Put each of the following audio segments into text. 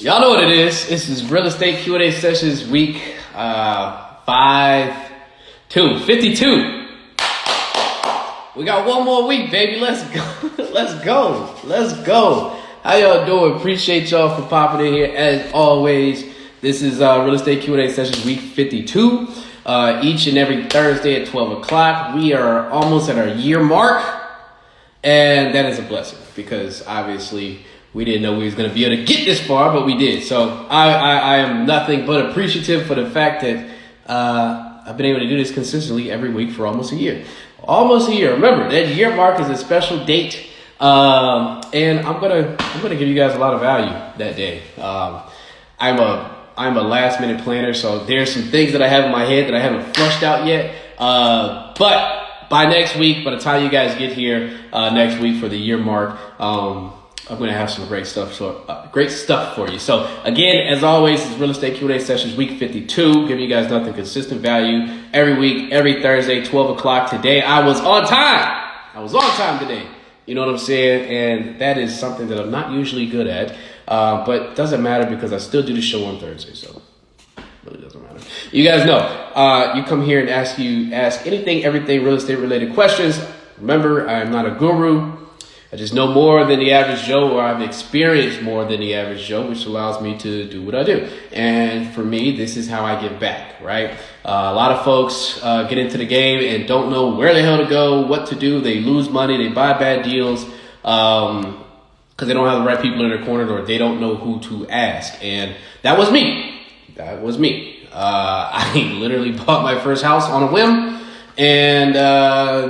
Y'all know what it is. This is Real Estate Q&A Sessions week 52. We got one more week, baby. Let's go. Let's go. How y'all doing? Appreciate y'all for popping in here. As always, this is Real Estate Q&A Sessions week 52. Each and every Thursday at 12 o'clock. We are almost at our year mark. And that is a blessing because obviously we didn't know we was going to be able to get this far, but we did. So I am nothing but appreciative for the fact that I've been able to do this consistently every week for almost a year. Almost a year. Remember, that year mark is a special date. And I'm gonna give you guys a lot of value that day. I'm a last minute planner, so there's some things that I have in my head that I haven't flushed out yet. But by next week, by the time you guys get here next week for the year mark, I'm going to have some great stuff for you. So again, as always, it's Real Estate Q&A Sessions week 52, giving you guys nothing consistent value every week, every Thursday, 12 o'clock. Today, I was on time today. You know what I'm saying? And that is something that I'm not usually good at, but it doesn't matter because I still do the show on Thursday. So it really doesn't matter. You guys know, you come here and ask anything, everything real estate related questions. Remember, I am not a guru. I just know more than the average Joe, or I've experienced more than the average Joe, which allows me to do what I do. And for me, this is how I give back, right? A lot of folks get into the game and don't know where the hell to go, what to do. They lose money, they buy bad deals because they don't have the right people in their corner, or they don't know who to ask. And that was me. I literally bought my first house on a whim. And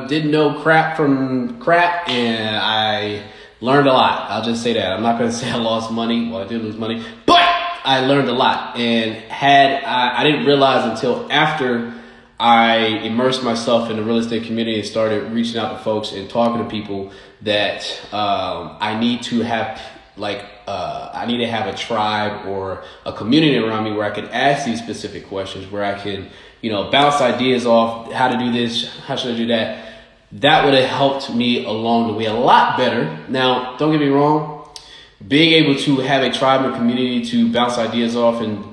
didn't know crap from crap, and I learned a lot. I'll just say that. I'm not going to say I lost money. Well, I did lose money, but I learned a lot. And I didn't realize until after I immersed myself in the real estate community and started reaching out to folks and talking to people that I need to have a tribe or a community around me where I can ask these specific questions, where I can bounce ideas off how to do this, how should I do that. That would have helped me along the way a lot better. Now, don't get me wrong, being able to have a tribe and community to bounce ideas off and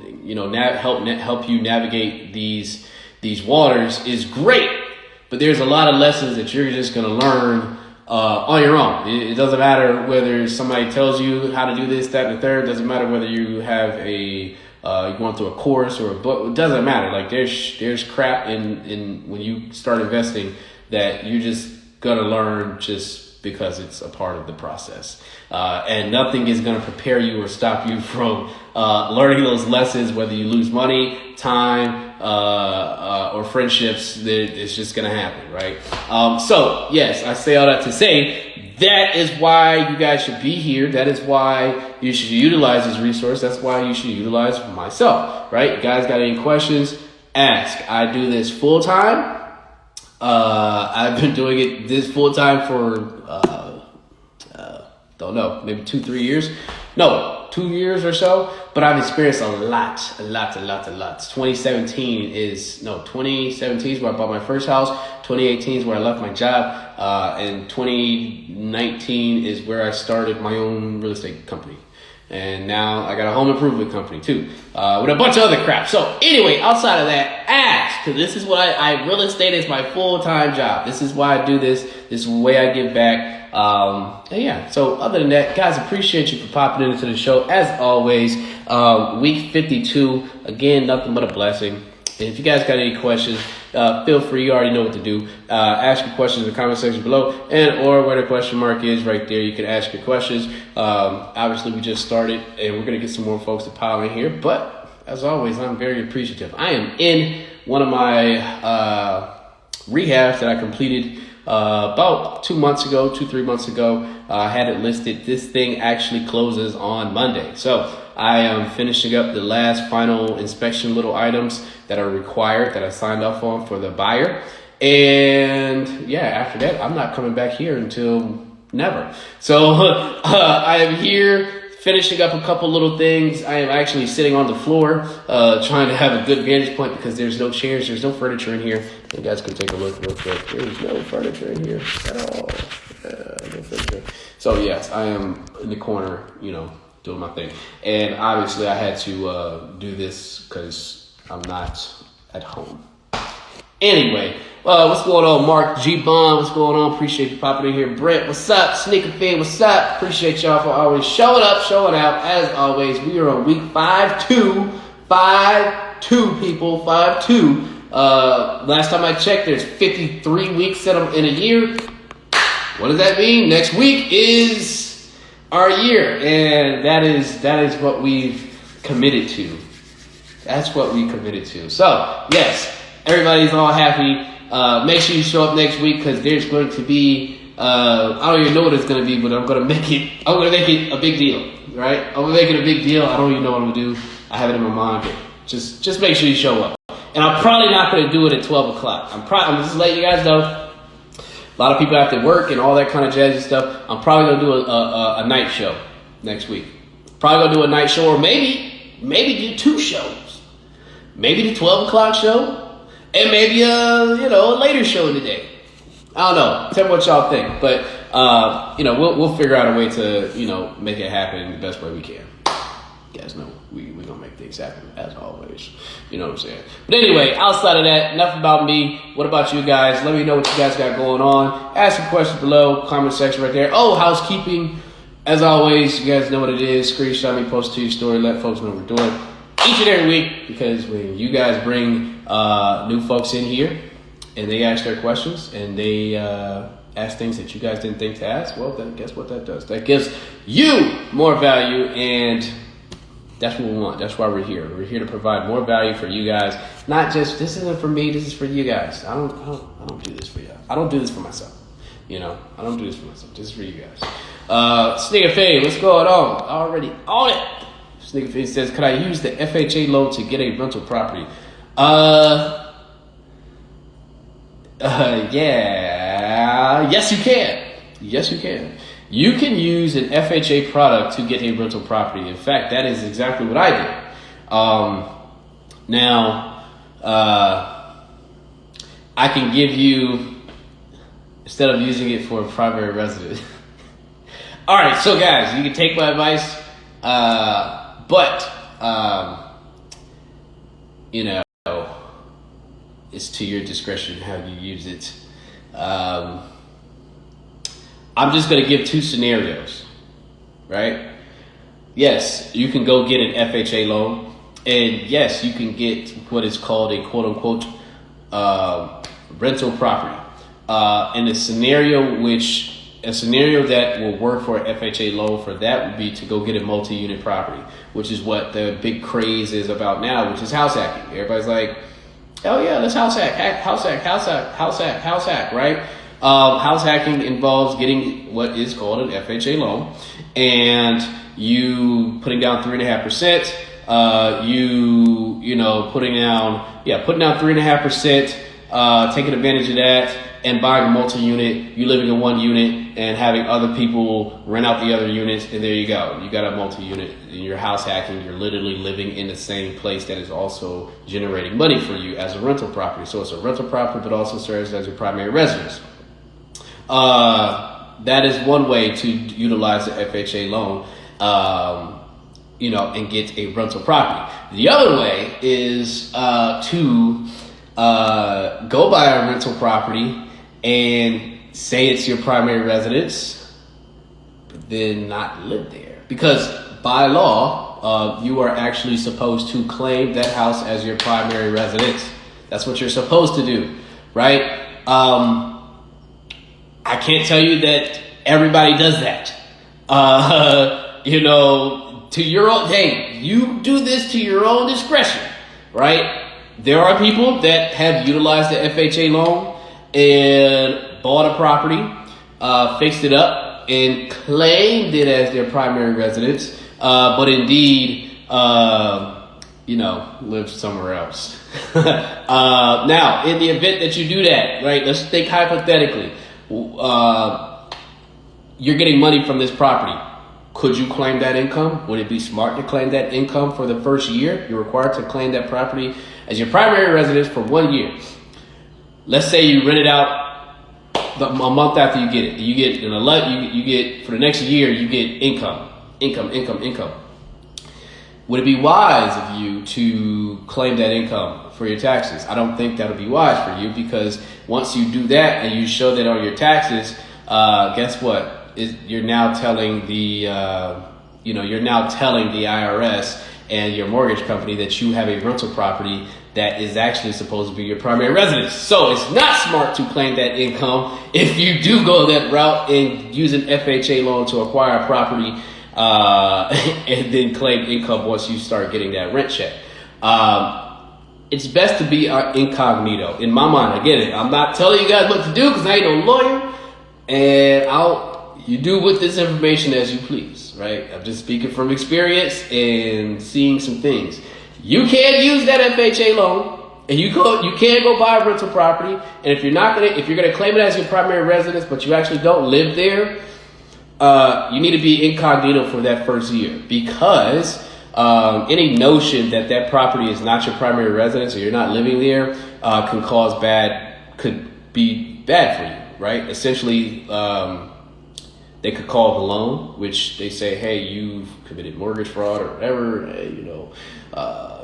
help you navigate these waters is great. But there's a lot of lessons that you're just going to learn on your own. It doesn't matter whether somebody tells you how to do this, that, and the third. It doesn't matter whether you have you're going through a course or a book. It doesn't matter. Like there's crap in when you start investing that you're just gonna learn just because it's a part of the process. And nothing is gonna prepare you or stop you from learning those lessons, whether you lose money, time, or friendships. It's just gonna happen, right? So yes, I say all that to say that is why you guys should be here. That is why you should utilize this resource. That's why you should utilize myself, right? You guys got any questions? Ask. I do this full time. I've been doing it this full time for, don't know, maybe 2-3 years. No, 2 years or so. But I've experienced a lot. 2017 is where I bought my first house. 2018 is where I left my job. And 2019 is where I started my own real estate company. And now I got a home improvement company too, with a bunch of other crap. So anyway, outside of that, ask, because this is what I real estate is my full-time job. This is why I do this. This is the way I give back. And yeah, so other than that, guys, appreciate you for popping into the show. As always, week 52, again, nothing but a blessing. And if you guys got any questions, feel free. You already know what to do. Ask your questions in the comment section below, and or where the question mark is right there. You can ask your questions. Obviously, we just started, and we're going to get some more folks to pile in here. But as always, I'm very appreciative. I am in one of my rehabs that I completed about 3 months ago. I had it listed. This thing actually closes on Monday. So I am finishing up the last final inspection little items that are required that I signed off on for the buyer. And yeah, after that, I'm not coming back here until never. So I am here finishing up a couple little things. I am actually sitting on the floor, trying to have a good vantage point because there's no chairs, there's no furniture in here. You guys can take a look real quick. There's no furniture in here at all. No furniture. So yes, I am in the corner, doing my thing. And obviously I had to do this because I'm not at home. Anyway, what's going on, Mark G. Bond? What's going on? Appreciate you popping in here. Brent, what's up? Sneaker Fan, what's up? Appreciate y'all for always showing up, showing out. As always, we are on week 5-2. 5-2, people. 5-2. Last time I checked, there's 53 weeks in a year. What does that mean? Next week is our year, and that is what we've committed to. That's what we committed to. So, yes, everybody's all happy. Make sure you show up next week because there's going to be I don't even know what it's going to be, but I'm going to make it a big deal, right? I'm going to make it a big deal. I don't even know what I'm going to do. I have it in my mind, but just make sure you show up. And I'm probably not going to do it at 12 o'clock. I'm just letting you guys know. A lot of people have to work and all that kind of jazzy stuff. I'm probably going to do a night show next week. Probably going to do a night show, or maybe do 2 shows. Maybe the 12 o'clock show, and maybe a later show in the day. I don't know. Tell me what y'all think. But we'll figure out a way to make it happen the best way we can. You guys know we're going to make things happen as always. You know what I'm saying? But anyway, outside of that, enough about me. What about you guys? Let me know what you guys got going on. Ask some questions below. Comment section right there. Oh, housekeeping. As always, you guys know what it is. Screenshot me, post to your story. Let folks know what we're doing each and every week. Because when you guys bring new folks in here and they ask their questions and they ask things that you guys didn't think to ask, well, then guess what that does? That gives you more value, and that's what we want. That's why we're here. We're here to provide more value for you guys. Not just, this isn't for me, this is for you guys. I don't do this for you. I don't do this for myself. I don't do this for myself. This is for you guys. Sneaker Fade, what's going on? Already on it. Sneaker Fade says, could I use the FHA loan to get a rental property? Yeah. Yes, you can. Yes, you can. You can use an FHA product to get a rental property. In fact, that is exactly what I did. Now, I can give you, instead of using it for a primary residence. All right, so guys, you can take my advice, but it's to your discretion how you use it. I'm just going to give 2 scenarios, right? Yes, you can go get an FHA loan, and yes, you can get what is called a quote-unquote rental property. In a scenario that will work for an FHA loan for that would be to go get a multi-unit property, which is what the big craze is about now, which is house hacking. Everybody's like, oh yeah, let's house hack, right? House hacking involves getting what is called an FHA loan, and you putting down 3.5%. Putting down 3.5%. Taking advantage of that and buying a multi-unit. You living in one unit and having other people rent out the other units, and there you go. You got a multi-unit and you're house hacking. You're literally living in the same place that is also generating money for you as a rental property. So it's a rental property, but also serves as your primary residence. That is one way to utilize the FHA loan, and get a rental property. The other way is to go buy a rental property and say it's your primary residence, but then not live there. Because by law, you are actually supposed to claim that house as your primary residence. That's what you're supposed to do, right? I can't tell you that everybody does that. To your own, hey, you do this to your own discretion, right? There are people that have utilized the FHA loan and bought a property, fixed it up, and claimed it as their primary residence, but indeed, lived somewhere else. Now, in the event that you do that, right, let's think hypothetically, you're getting money from this property. Could you claim that income? Would it be smart to claim that income for the first year? You're required to claim that property as your primary residence for 1 year. Let's say you rent it out a month after you get it. You get for the next year, you get income. Income. Would it be wise of you to claim that income for your taxes? I don't think that would be wise for you, because once you do that and you show that on your taxes, guess what? You're now telling the IRS and your mortgage company that you have a rental property that is actually supposed to be your primary residence. So it's not smart to claim that income if you do go that route and use an FHA loan to acquire a property and then claim income once you start getting that rent check. It's best to be incognito. In my mind, I get it. I'm not telling you guys what to do because I ain't no lawyer, and you do with this information as you please, right? I'm just speaking from experience and seeing some things. You can't use that FHA loan, and you can't go buy a rental property. And if you're gonna claim it as your primary residence, but you actually don't live there, you need to be incognito for that first year, because any notion that property is not your primary residence or you're not living there could be bad for you, right? Essentially, they could call the loan, which they say, hey, you've committed mortgage fraud or whatever,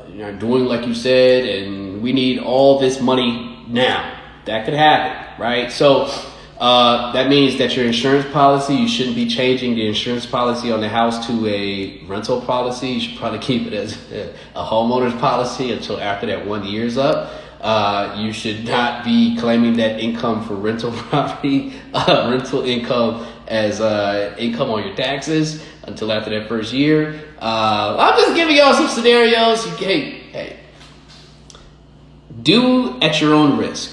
you're not doing like you said, and we need all this money now. That could happen, right? So that means that your insurance policy, you shouldn't be changing the insurance policy on the house to a rental policy. You should probably keep it as a homeowner's policy until after that 1 year's up. You should not be claiming that income for rental property, rental income as income on your taxes until after that first year. I'm just giving y'all some scenarios. Hey, do at your own risk.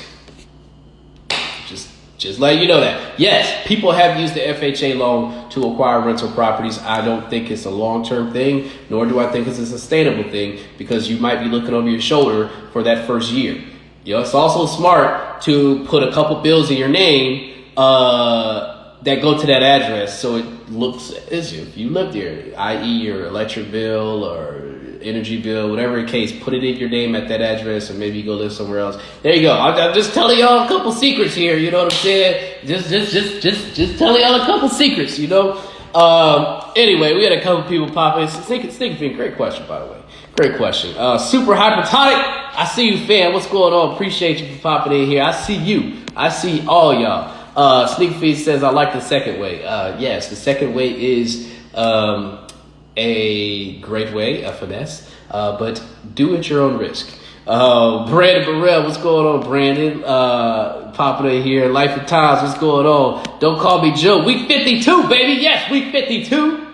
Just let you know that. Yes, people have used the FHA loan to acquire rental properties. I don't think it's a long-term thing, nor do I think it's a sustainable thing, because you might be looking over your shoulder for that first year. It's also smart to put a couple bills in your name that go to that address, so it looks as if you live there, i.e. your electric bill or energy bill, whatever the case. Put it in your name at that address, and maybe you go live somewhere else. There you go. I'm just telling y'all a couple secrets here. You know what I'm saying? Just telling y'all a couple secrets. Anyway, we had a couple people pop in. Sneaky, great question, by the way. Great question. Super hypertonic. I see you, fam. What's going on? Appreciate you for popping in here. I see you. I see all y'all. Sneaky Feed says, I like the second way. Yes, the second way is a great way, a finesse, but do at your own risk. Brandon Burrell, what's going on, Brandon? Popping in here. Life and Times, what's going on? Don't call me Joe. Week 52, baby. Yes, week 52.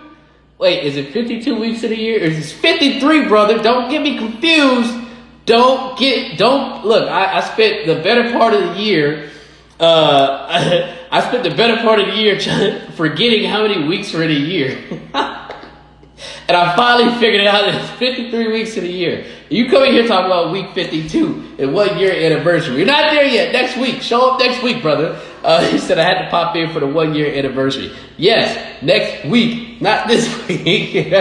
Wait, is it 52 weeks in a year? Or is it 53, brother? Don't get me confused. Look, I spent the better part of the year, I spent the better part of the year forgetting how many weeks are in a year. And I finally figured it out that it's 53 weeks in a year. You come in here talking about week 52 and 1 year anniversary. You're not there yet. Next week. Show up next week, brother. He said I had to pop in for the 1 year anniversary. Yes, next week, not this week.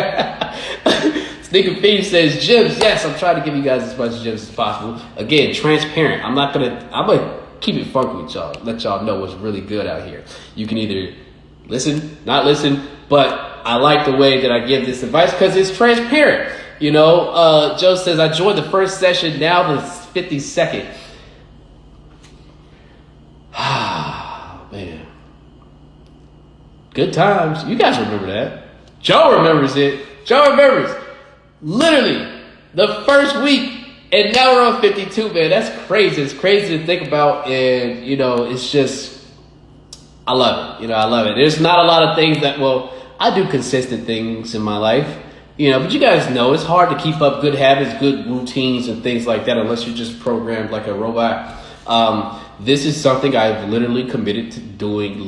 Sneaker Fiend says, gems. Yes, I'm trying to give you guys as much gems as possible. Again, transparent. I'm gonna keep it funky with y'all. Let y'all know what's really good out here. You can either listen, not listen, but I like the way that I give this advice because it's transparent. Joe says, I joined the first session, now the 52nd. Ah, man. Good times. You guys remember that. Joe remembers it. Joe remembers. Literally, the first week, and now we're on 52, man. That's crazy. It's crazy to think about, and, it's just, I love it. I love it. There's not a lot of things I do consistent things in my life, but you guys know it's hard to keep up good habits, good routines, and things like that unless you're just programmed like a robot. This is something I've literally committed to doing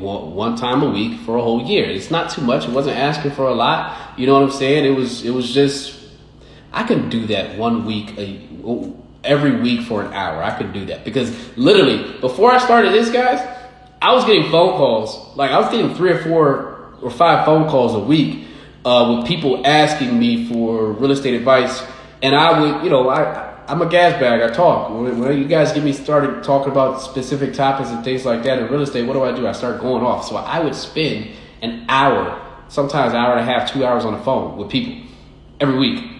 one time a week for a whole year. It's not too much. It wasn't asking for a lot. You know what I'm saying? It was just, I can do that 1 week, every week for an hour. I could do that because literally before I started this, guys, I was getting phone calls. Like I was getting 3 or 4 or 5 phone calls a week with people asking me for real estate advice. And I would, I'm a gas bag. I talk. When you guys get me started talking about specific topics and things like that in real estate, what do? I start going off. So I would spend an hour sometimes an hour and a half, 2 hours on the phone with people every week.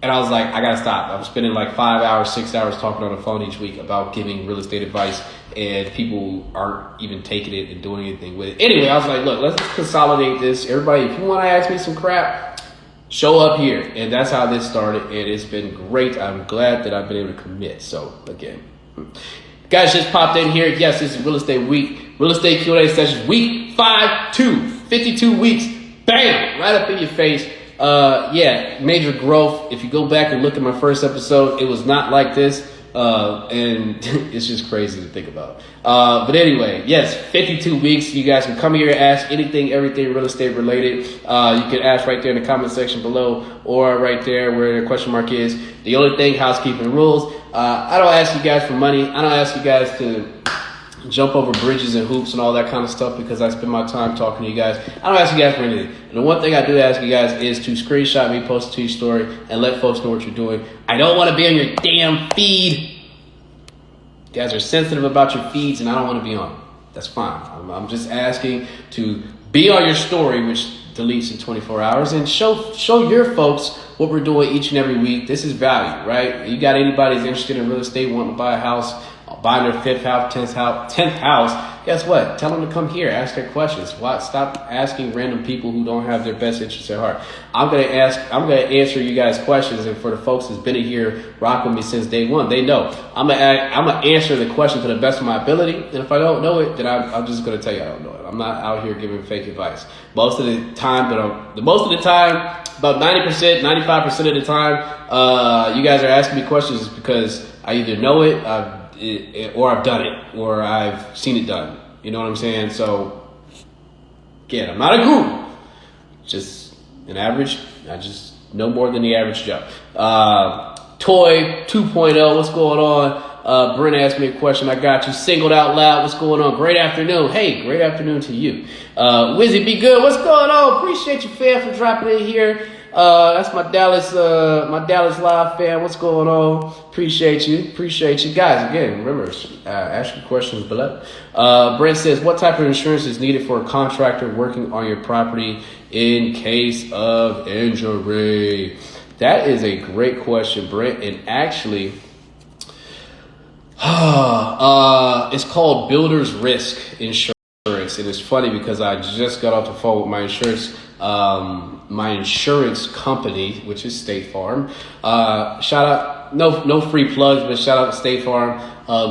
And I was like, I gotta stop. I'm spending like 5 hours, 6 hours talking on the phone each week about giving real estate advice, and people aren't even taking it and doing anything with it. Anyway, I was like, look, let's just consolidate this. Everybody, if you want to ask me some crap, show up here. And that's how this started, and it's been great. I'm glad that I've been able to commit. So again, guys just popped in here. Yes, this is Real Estate Week. Real Estate Q&A session week 5-2, 52 weeks. Bam, right up in your face. Major growth. If you go back and look at my first episode, it was not like this. And it's just crazy to think about. But anyway, yes, 52 weeks. You guys can come here and ask anything, everything real estate related. You can ask right there in the comment section below, or right there where the question mark is. The only thing, housekeeping rules. I don't ask you guys for money. I don't ask you guys to jump over bridges and hoops and all that kind of stuff, because I spend my time talking to you guys. I don't ask you guys for anything. And the one thing I do ask you guys is to screenshot me, post it to your story, and let folks know what you're doing. I don't want to be on your damn feed. You guys are sensitive about your feeds, and I don't want to be on it. That's fine. I'm just asking to be on your story, which deletes in 24 hours, and show your folks what we're doing each and every week. This is value, right? You got anybody who's interested in real estate, wanting to buy a house, buying their 5th house, 10th house, guess what? Tell them to come here, ask their questions. Why stop asking random people who don't have their best interests at heart? I'm gonna answer you guys' questions, and for the folks that's been here rocking me since day one, they know. I'm gonna answer the question to the best of my ability, and if I don't know it, then I'm just gonna tell you I don't know it. I'm not out here giving fake advice. Most of the time, about 90%, 95% of the time, you guys are asking me questions because I either know it, or I've done it, or I've seen it done. You know what I'm saying? So, again, I'm not a guru. Just an average. I just know more than the average Joe. Toy 2.0, what's going on? Brent asked me a question. I got you. Singled out loud. What's going on? Great afternoon. Hey, great afternoon to you. Wizzy, be good. What's going on? Appreciate you, fam, for dropping in here. That's my Dallas live fan. What's going on? Appreciate you guys. Again, remember, ask your questions below. Brent says, what type of insurance is needed for a contractor working on your property in case of injury? That is a great question, Brent. And actually, it's called builder's risk insurance. And it's funny because I just got off the phone with my insurance company, which is State Farm. Shout out, no free plugs, but shout out to State Farm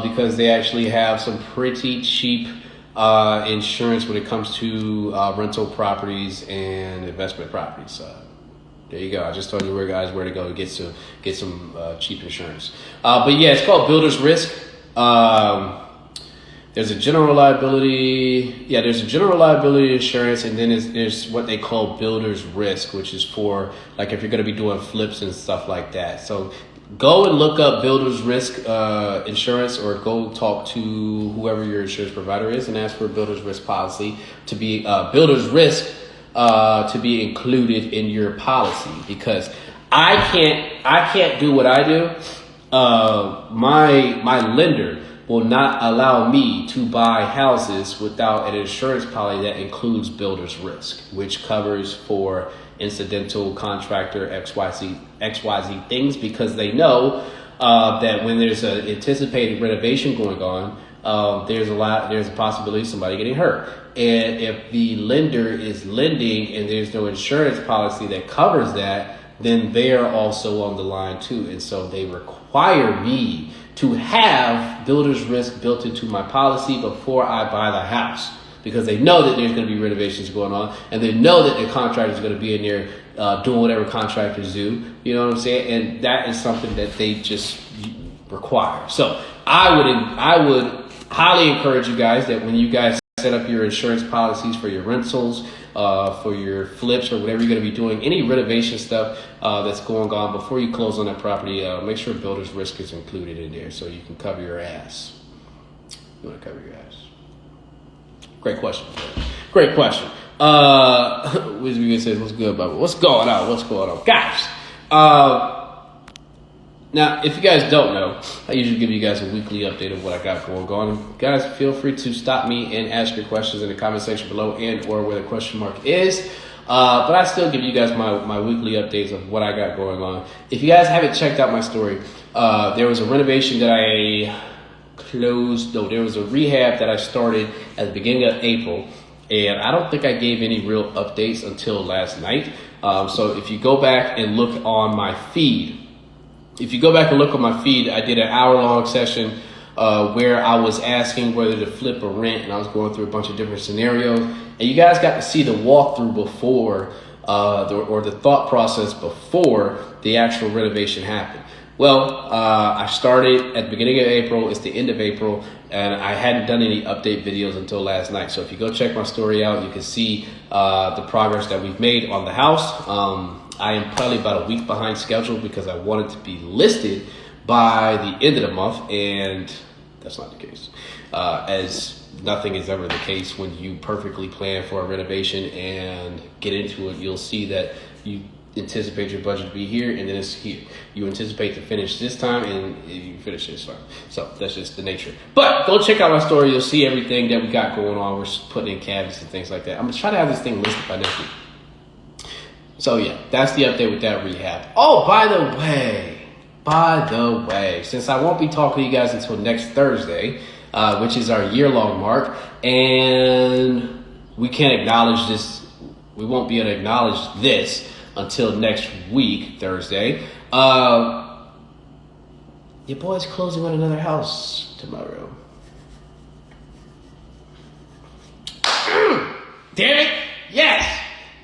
because they actually have some pretty cheap insurance when it comes to rental properties and investment properties. There you go. I just told you where to go to get some cheap insurance. But yeah, it's called builder's risk. There's a general liability. Yeah, there's a general liability insurance, and then there's what they call builder's risk, which is for like if you're going to be doing flips and stuff like that. So go and look up builder's risk insurance, or go talk to whoever your insurance provider is and ask for a builder's risk policy to be builder's risk to be included in your policy, because I can't do what I do. My lender will not allow me to buy houses without an insurance policy that includes builder's risk, which covers for incidental contractor XYZ things, because they know that when there's an anticipated renovation going on, there's a possibility of somebody getting hurt. And if the lender is lending and there's no insurance policy that covers that, then they are also on the line too. And so they require me to have builder's risk built into my policy before I buy the house, because they know that there's going to be renovations going on, and they know that the contractor is going to be in there doing whatever contractors do. You know what I'm saying? And that is something that they just require. So I would highly encourage you guys that when you guys set up your insurance policies for your rentals, for your flips, or whatever you're going to be doing, any renovation stuff that's going on before you close on that property, make sure builder's risk is included in there so you can cover your ass. You want to cover your ass. Great question. Wizzy says, what's good, Bubba? What's going on? Guys, now, if you guys don't know, I usually give you guys a weekly update of what I got going on. Guys, feel free to stop me and ask your questions in the comment section below, and or where the question mark is. But I still give you guys my weekly updates of what I got going on. If you guys haven't checked out my story, there was a renovation that I closed. No, there was a rehab that I started at the beginning of April. And I don't think I gave any real updates until last night. So if you go back and look on my feed, I did an hour-long session where I was asking whether to flip or rent, and I was going through a bunch of different scenarios. And you guys got to see the walkthrough before, or the thought process before the actual renovation happened. Well, I started at the beginning of April. It's the end of April, and I hadn't done any update videos until last night. So if you go check my story out, you can see the progress that we've made on the house. I am probably about a week behind schedule because I wanted to be listed by the end of the month, and that's not the case. As nothing is ever the case when you perfectly plan for a renovation and get into it, you'll see that you anticipate your budget to be here, and then it's here. You anticipate to finish this time, and you finish this time. So that's just the nature. But go check out my story. You'll see everything that we got going on. We're putting in cabinets and things like that. I'm going to try to have this thing listed by next week. So yeah, that's the update with that rehab. Oh, by the way, since I won't be talking to you guys until next Thursday, which is our year-long mark, and we can't acknowledge this, we won't be able to acknowledge this until next week, Thursday. Your boy's closing on another house tomorrow. Damn it! Yes!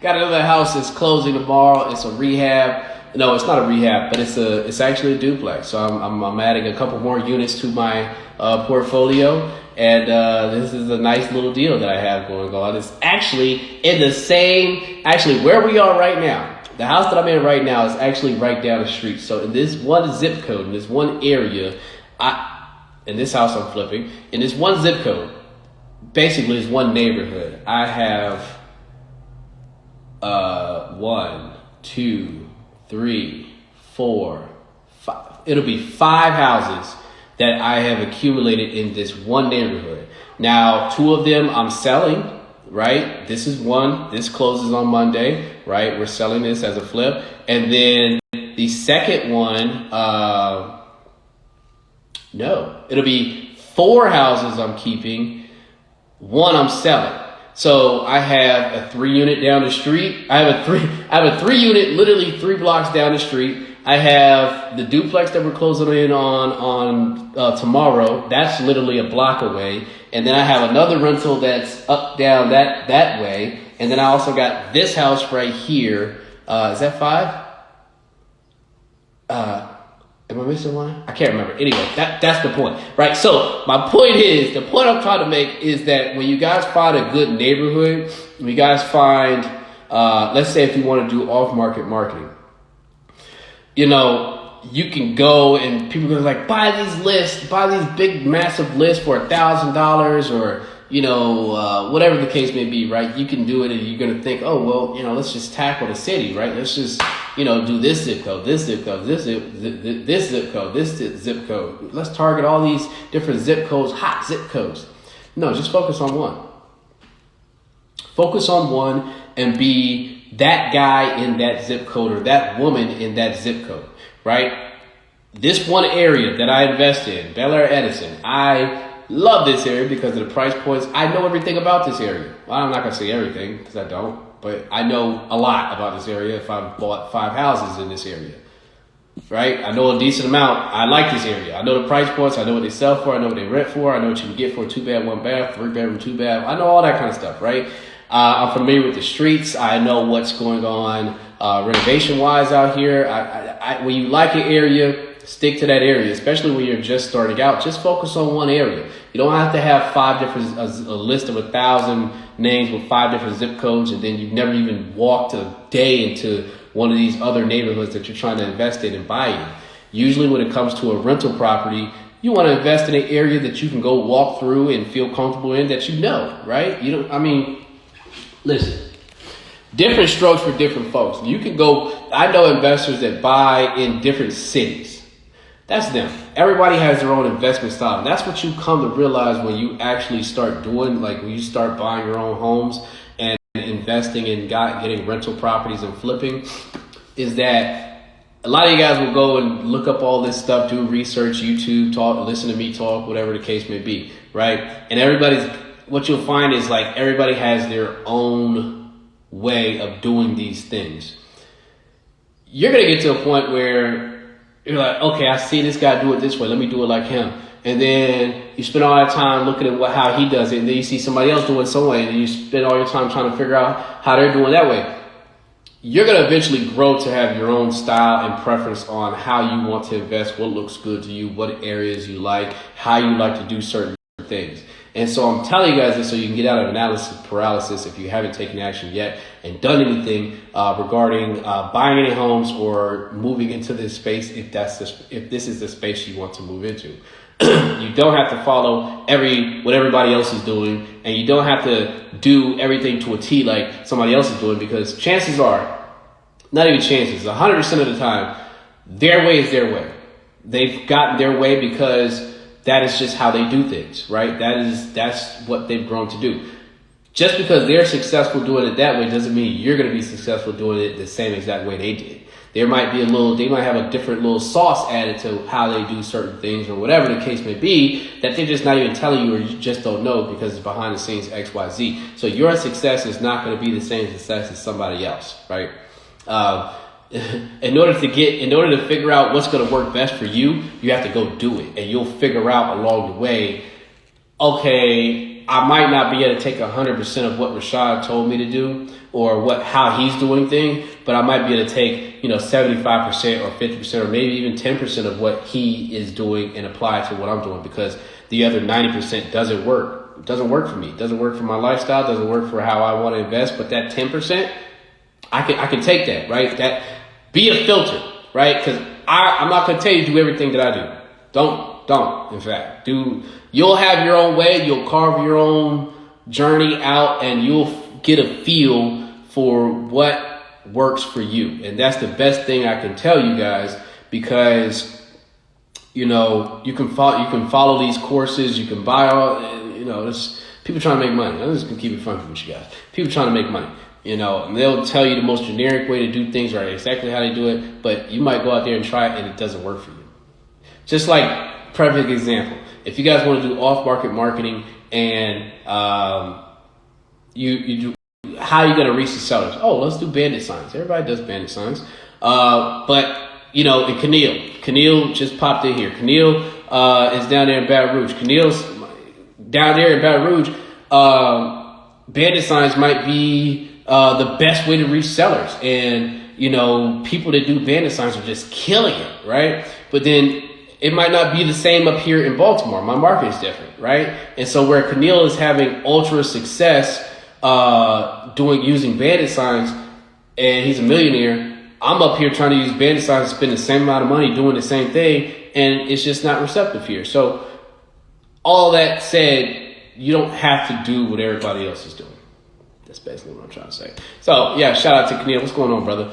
Got another house that's closing tomorrow. It's a rehab. No, it's not a rehab, but it's actually a duplex. So I'm adding a couple more units to my portfolio, and this is a nice little deal that I have going on. It's actually in the same, where we are right now. The house that I'm in right now is actually right down the street. So in this one zip code, in this one area, in this house I'm flipping, in this one zip code, basically this one neighborhood, I have 1, 2, 3, 4, 5. It'll be 5 houses that I have accumulated in this one neighborhood. Now, 2 of them I'm selling, right? This is one. This closes on Monday, right? We're selling this as a flip. And then the second one, no. It'll be 4 houses I'm keeping. 1 I'm selling. So I have a 3-unit down the street. I have a 3-unit, literally 3 blocks down the street. I have the duplex that we're closing in on tomorrow. That's literally a block away. And then I have another rental that's up, down that way. And then I also got this house right here. Is that 5? Am I missing one? I can't remember. Anyway, that's the point, right? So my point is, the point I'm trying to make is that when you guys find a good neighborhood, when you guys find, let's say if you want to do off-market marketing, you know, you can go and people are like, buy these lists, buy these big, massive lists for $1,000 or, you know, whatever the case may be, right? You can do it and you're going to think, oh, well, you know, let's just tackle the city, right? Let's just, you know, do this zip code, this zip code, this zip code, this zip code. Let's target all these different zip codes, hot zip codes. No, just focus on one. Focus on one and be that guy in that zip code or that woman in that zip code, right? This one area that I invest in, Bel Air Edison, I love this area because of the price points. I know everything about this area. Well, I'm not going to say everything because I don't, but I know a lot about this area if I've bought 5 houses in this area, right? I know a decent amount. I like this area. I know the price points. I know what they sell for. I know what they rent for. I know what you can get for a 2-bed, 1-bath, 3-bedroom, 2-bath. I know all that kind of stuff, right? I'm familiar with the streets. I know what's going on renovation-wise out here. When you like an area, stick to that area, especially when you're just starting out. Just focus on one area. You don't have to have 5 different, a list of 1,000 names with 5 different zip codes, and then you've never even walked a day into one of these other neighborhoods that you're trying to invest in and buy in. Usually when it comes to a rental property, you want to invest in an area that you can go walk through and feel comfortable in, that you know, right? Listen, different strokes for different folks. You can go, I know investors that buy in different cities. That's them. Everybody has their own investment style. And that's what you come to realize when you actually start doing, like when you start buying your own homes and investing in getting rental properties and flipping is that a lot of you guys will go and look up all this stuff, do research, YouTube, talk, listen to me talk, whatever the case may be, right? And what you'll find is like everybody has their own way of doing these things. You're going to get to a point where you're like, okay, I see this guy do it this way. Let me do it like him. And then you spend all that time looking at how he does it. And then you see somebody else doing it some way. And then you spend all your time trying to figure out how they're doing that way. You're going to eventually grow to have your own style and preference on how you want to invest, what looks good to you, what areas you like, how you like to do certain things. And so I'm telling you guys this so you can get out of analysis paralysis if you haven't taken action yet and done anything regarding buying any homes or moving into this space if this is the space you want to move into. You don't have to follow what everybody else is doing, and you don't have to do everything to a T like somebody else is doing, because chances are, not even chances, 100% of the time, their way is their way. They've gotten their way because that is just how they do things, right? That's what they've grown to do. Just because they're successful doing it that way doesn't mean you're going to be successful doing it the same exact way they did. They might have a different little sauce added to how they do certain things or whatever the case may be that they're just not even telling you, or you just don't know because it's behind the scenes X, Y, Z. So your success is not going to be the same success as somebody else, right? In order to figure out what's going to work best for you, you have to go do it. And you'll figure out along the way, okay, I might not be able to take 100% of what Rashaad told me to do or how he's doing things, but I might be able to take, 75% or 50% or maybe even 10% of what he is doing and apply it to what I'm doing, because the other 90% doesn't work. It doesn't work for me. It doesn't work for my lifestyle. It doesn't work for how I want to invest. But that 10%, I can take that, right? That be a filter, right? Because I'm not going to tell you to do everything that I do. Don't. In fact, you'll have your own way. You'll carve your own journey out, and you'll get a feel for what works for you. And that's the best thing I can tell you guys, because you can follow these courses. You can buy all. It's people trying to make money. I'm just gonna keep it funky with you guys. People trying to make money. And they'll tell you the most generic way to do things, right? Exactly how they do it, but you might go out there and try it and it doesn't work for you. Just like, perfect example. If you guys want to do off-market marketing and you do, how are you going to reach the sellers? Oh, let's do bandit signs. Everybody does bandit signs. But in Keneal just popped in here. Keneal is down there in Baton Rouge. Keneal's down there in Baton Rouge. Bandit signs might be the best way to reach sellers. And, people that do bandit signs are just killing it, right? But then it might not be the same up here in Baltimore. My market is different, right? And so where Keneal is having ultra success using bandit signs, and he's a millionaire, I'm up here trying to use bandit signs and spend the same amount of money doing the same thing, and it's just not receptive here. So all that said, you don't have to do what everybody else is doing. That's basically what I'm trying to say. So yeah, shout out to Keneal. What's going on, brother?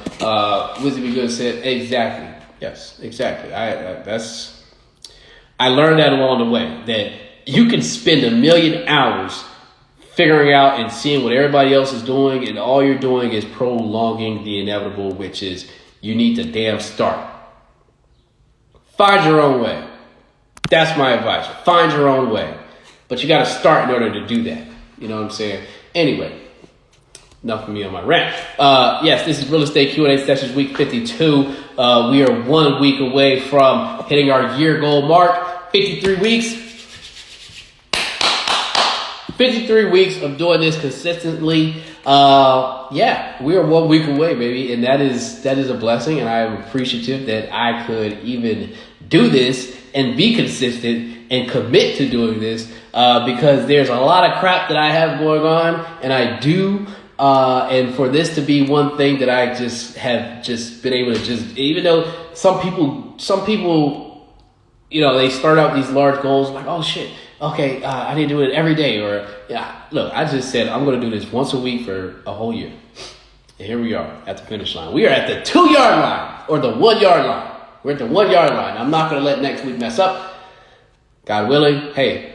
Wizzy Be Good said exactly. Yes, exactly. I learned that along the way, that you can spend 1 million hours figuring out and seeing what everybody else is doing, and all you're doing is prolonging the inevitable, which is you need to damn start. Find your own way. That's my advice. Find your own way. But you got to start in order to do that. You know what I'm saying? Anyway, enough of me on my rant. Yes, this is Real Estate Q&A Sessions Week 52. We are 1 week away from hitting our year goal mark. 53 weeks. 53 weeks of doing this consistently. We are 1 week away, baby. And that is a blessing. And I am appreciative that I could even do this and be consistent and commit to doing this, because there's a lot of crap that I have going on, and I do. And for this to be one thing that I have been able to even though some people, they start out these large goals like, oh shit, okay, I need to do it every day. Or, look, I just said I'm going to do this once a week for a whole year. And here we are at the finish line. We are at the 2-yard line or the 1-yard line. We're at the 1-yard line. I'm not going to let next week mess up. God willing, hey,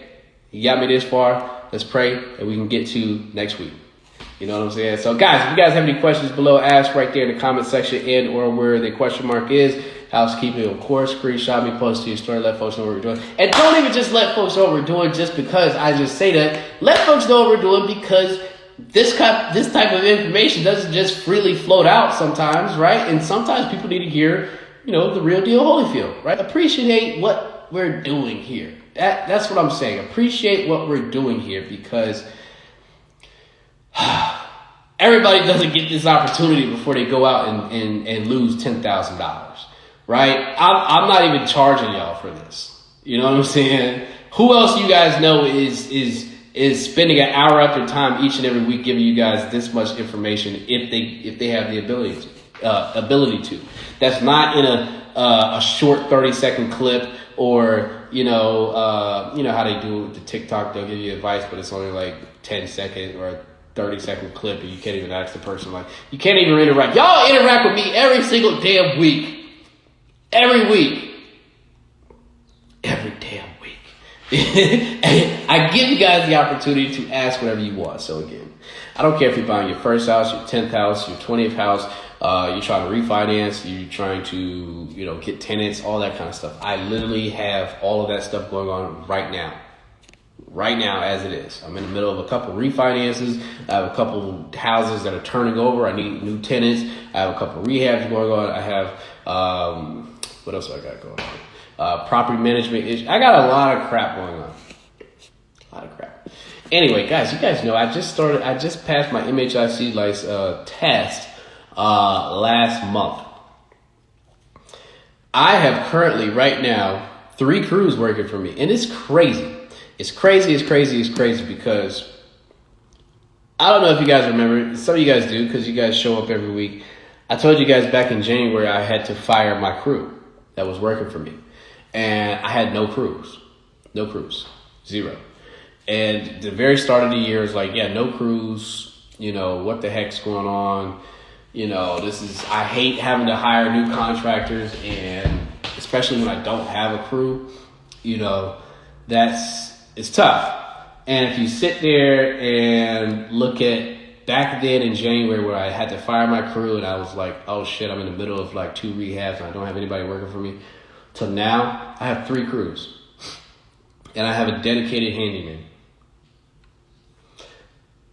you got me this far. Let's pray that we can get to next week. You know what I'm saying? So guys, if you guys have any questions below, ask right there in the comment section and or where the question mark is. Housekeeping, of course. Screenshot me, post to your story, let folks know what we're doing. And don't even just let folks know what we're doing just because I just say that. Let folks know what we're doing because this type of information doesn't just freely float out sometimes, right? And sometimes people need to hear, the real deal Holyfield, right? Appreciate what we're doing here. That's what I'm saying. Appreciate what we're doing here because everybody doesn't get this opportunity before they go out and lose $10,000. Right? I'm not even charging y'all for this. You know what I'm saying? Who else you guys know is spending an hour of their time each and every week giving you guys this much information if they have the ability to. That's not in a short 30-second clip or you know how they do it with the TikTok. They'll give you advice, but it's only like 10-second or a 30-second clip, and you can't even ask the person you can't even interact. Y'all interact with me every single damn week. Every week. Every damn week. I give you guys the opportunity to ask whatever you want. So again, I don't care if you're buying your first house, your 10th house, your 20th house, you're trying to refinance, you're trying to, get tenants, all that kind of stuff. I literally have all of that stuff going on right now. Right now, as it is. I'm in the middle of a couple refinances. I have a couple houses that are turning over. I need new tenants. I have a couple rehabs going on. I have, what else do I got going on? Property management issues. I got a lot of crap going on. A lot of crap. Anyway, guys, you guys know I just passed my MHIC test last month. I have currently, right now, 3 crews working for me. And it's crazy. It's crazy because I don't know if you guys remember. Some of you guys do because you guys show up every week. I told you guys back in January I had to fire my crew that was working for me. And I had no crews. 0. And the very start of the year is no crews. What the heck's going on? I hate having to hire new contractors, and especially when I don't have a crew, it's tough. And if you sit there and look at back then in January where I had to fire my crew and I was like, oh shit, I'm in the middle of 2 rehabs and I don't have anybody working for me. Till now, I have 3 crews. And I have a dedicated handyman.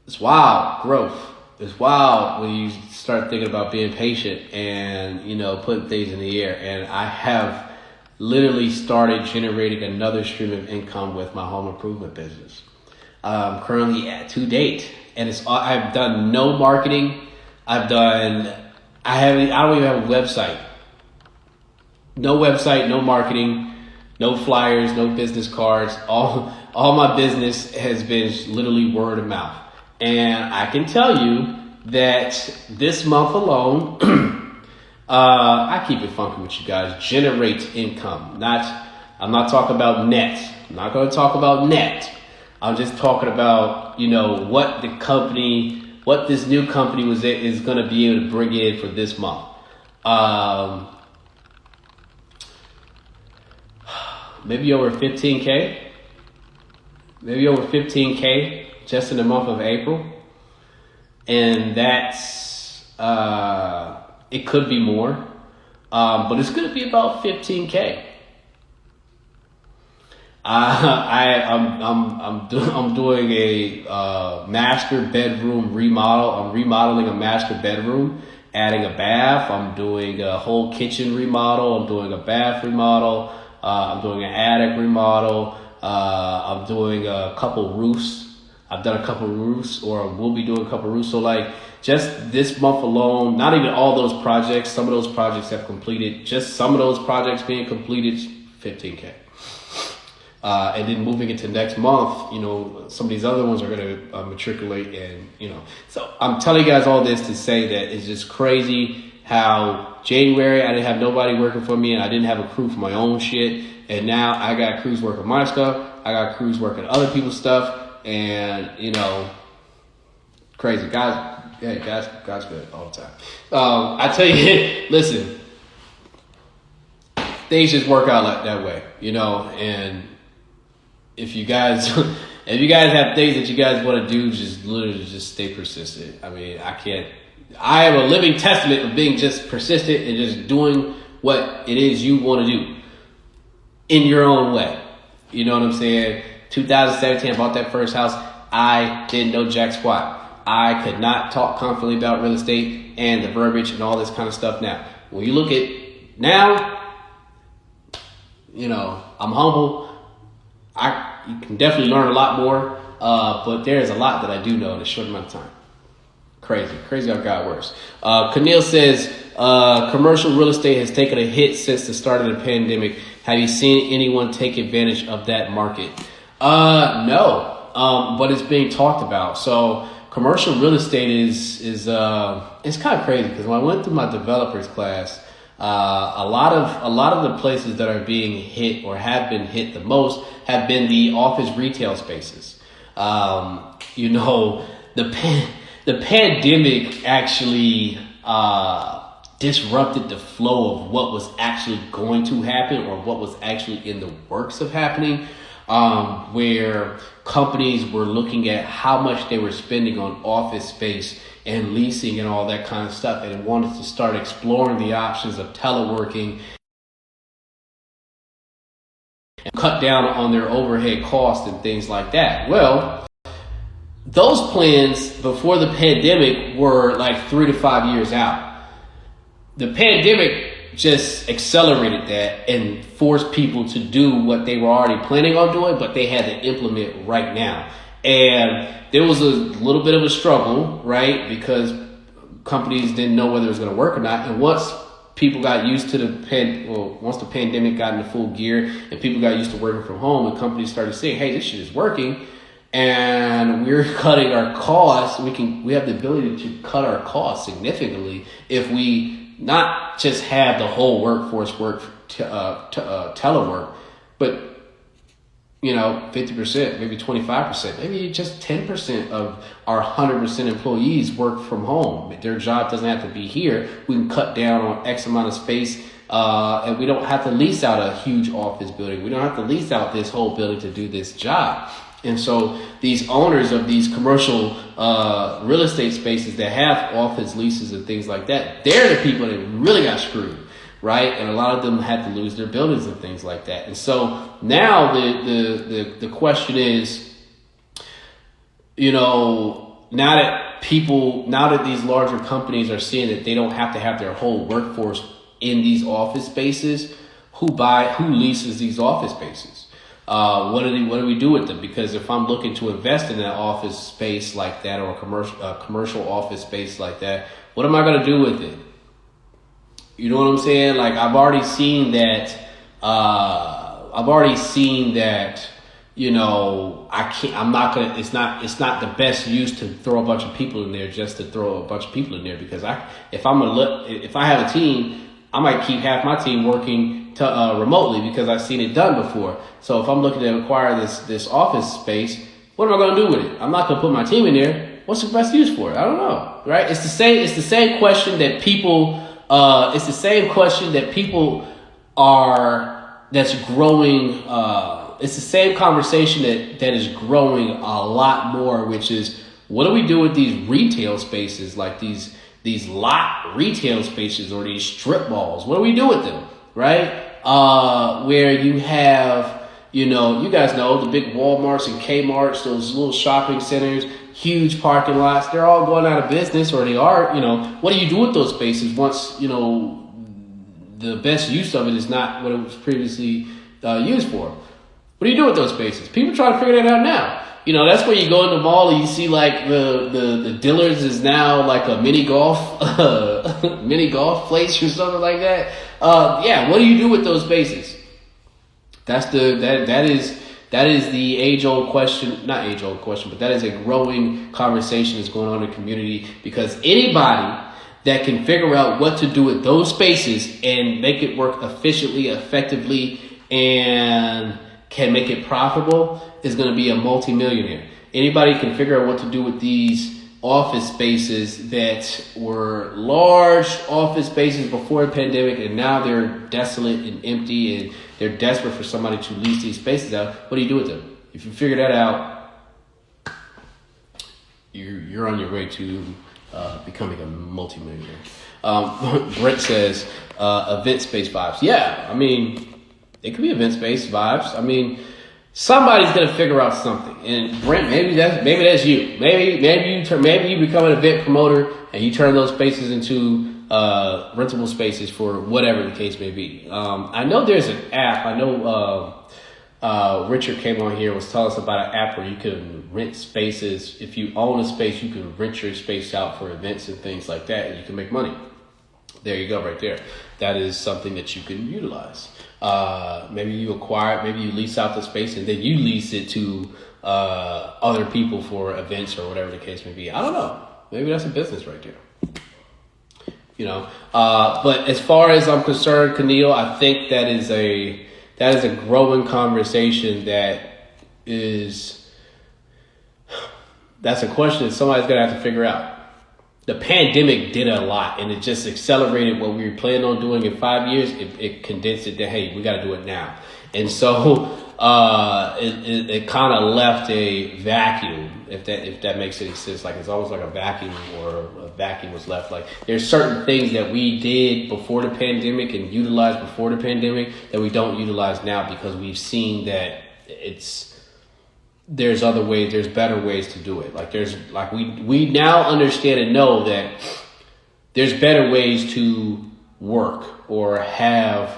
It's wild growth. It's wild when you start thinking about being patient and, putting things in the air. And I have literally started generating another stream of income with my home improvement business. Currently to date, and I've done no marketing. I don't even have a website. No website, no marketing, no flyers, no business cards. All my business has been literally word of mouth. And I can tell you that this month alone, I keep it funky with you guys. Generates income. I'm not talking about net. I'm not going to talk about net. I'm just talking about, what this new company is going to be able to bring in for this month. Maybe over 15K. Maybe over 15K just in the month of April. And that's, it could be more, but it's going to be about 15K. I'm doing a master bedroom remodel. I'm remodeling a master bedroom, adding a bath. I'm doing a whole kitchen remodel. I'm doing a bath remodel. I'm doing an attic remodel. I'm doing a couple roofs. I've done a couple roofs, or will be doing a couple roofs. So just this month alone, not even all those projects. Some of those projects have completed. Just some of those projects being completed, 15K. And then moving into next month, some of these other ones are going to matriculate, and So I'm telling you guys all this to say that it's just crazy how January I didn't have nobody working for me, and I didn't have a crew for my own shit, and now I got crews working my stuff. I got crews working other people's stuff. And, crazy. God's good all the time. I tell you, listen, things just work out that way, and if you guys, If you guys have things that you guys want to do, just literally just stay persistent. I mean, I am a living testament of being just persistent and just doing what it is you want to do in your own way. You know what I'm saying? 2017, I bought that first house. I didn't know jack squat. I could not talk confidently about real estate and the verbiage and all this kind of stuff now. When you look at now, you know, I'm humble. You can definitely learn a lot more, but there's a lot that I do know in a short amount of time. Crazy how God works. Camille says, commercial real estate has taken a hit since the start of the pandemic. Have you seen anyone take advantage of that market? No, but it's being talked about. So commercial real estate is it's kind of crazy because when I went through my developers class, a lot of the places that are being hit or have been hit the most have been the office retail spaces. You know, the pandemic actually disrupted the flow of what was actually going to happen or what was actually in the works of happening, where companies were looking at how much they were spending on office space and leasing and all that kind of stuff, and wanted to start exploring the options of teleworking and cut down on their overhead costs and things like that. Well, those plans before the pandemic were like 3 to 5 years out. The pandemic just accelerated that and forced people to do what they were already planning on doing, but they had to implement right now. And there was a little bit of a struggle, right? Because companies didn't know whether it was going to work or not. And once people got used to once the pandemic got into full gear and people got used to working from home and companies started saying, hey, this shit is working and we're cutting our costs, we have the ability to cut our costs significantly if we not just have the whole workforce work telework, but 50%, maybe 25%, maybe just 10% of our 100% employees work from home. Their job doesn't have to be here. We can cut down on X amount of space, and we don't have to lease out a huge office building. We don't have to lease out this whole building to do this job. And so these owners of these commercial real estate spaces that have office leases and things like that, they're the people that really got screwed, right? And a lot of them had to lose their buildings and things like that. And so now the question is, now that these larger companies are seeing that they don't have to have their whole workforce in these office spaces, who leases these office spaces? What do we do with them? Because if I'm looking to invest in an office space like that or a commercial office space like that, what am I going to do with it? You know what I'm saying? Like I've already seen that, it's not the best use to throw a bunch of people in there just to throw a bunch of people in there, because if I have a team, I might keep half my team working remotely because I've seen it done before. So if I'm looking to acquire this office space, what am I going to do with it? I'm not going to put my team in there. What's the best use for it? I don't know, right? It's the same question that people. It's the same question that people that's growing. It's the same conversation that is growing a lot more, which is, what do we do with these retail spaces, like these lot retail spaces or these strip malls? What do we do with them, right? Where you have, you guys know the big Walmarts and Kmarts, those little shopping centers, huge parking lots, they're all going out of business, or they are, what do you do with those spaces once, the best use of it is not what it was previously used for? What do you do with those spaces? People try to figure that out now. That's where you go in the mall and you see like the Dillard's is now like a mini golf place or something like that. What do you do with those spaces? That is the age-old question, not age-old question, but that is a growing conversation that's going on in the community, because anybody that can figure out what to do with those spaces and make it work efficiently, effectively, and can make it profitable is going to be a multimillionaire. Anybody can figure out what to do with these office spaces that were large office spaces before the pandemic, and now they're desolate and empty, and they're desperate for somebody to lease these spaces out. What do you do with them? If you figure that out, you're on your way to becoming a multimillionaire. Brent says event space vibes. Yeah, I mean, it could be event space vibes. I mean, somebody's gonna figure out something. And Brent, maybe that's you. Maybe you become an event promoter and you turn those spaces into rentable spaces for whatever the case may be. I know there's an app. I know Richard came on here, was telling us about an app where you can rent spaces. If you own a space, you can rent your space out for events and things like that, and you can make money. There you go, right there. That is something that you can utilize. Maybe you acquire it, maybe you lease out the space, and then you lease it to other people for events or whatever the case may be. I don't know. Maybe that's a business right there. You know, but as far as I'm concerned, Keneal, I think that is a growing conversation that's a question that somebody's gonna have to figure out. The pandemic did a lot, and it just accelerated what we were planning on doing in 5 years. It condensed it to, hey, we got to do it now. And so it kind of left a vacuum, if that makes any sense. Like it's almost like a vacuum, or a vacuum was left. Like there's certain things that we did before the pandemic and utilized before the pandemic that we don't utilize now, because we've seen that there's other ways, there's better ways to do it. We now understand and know that there's better ways to work or have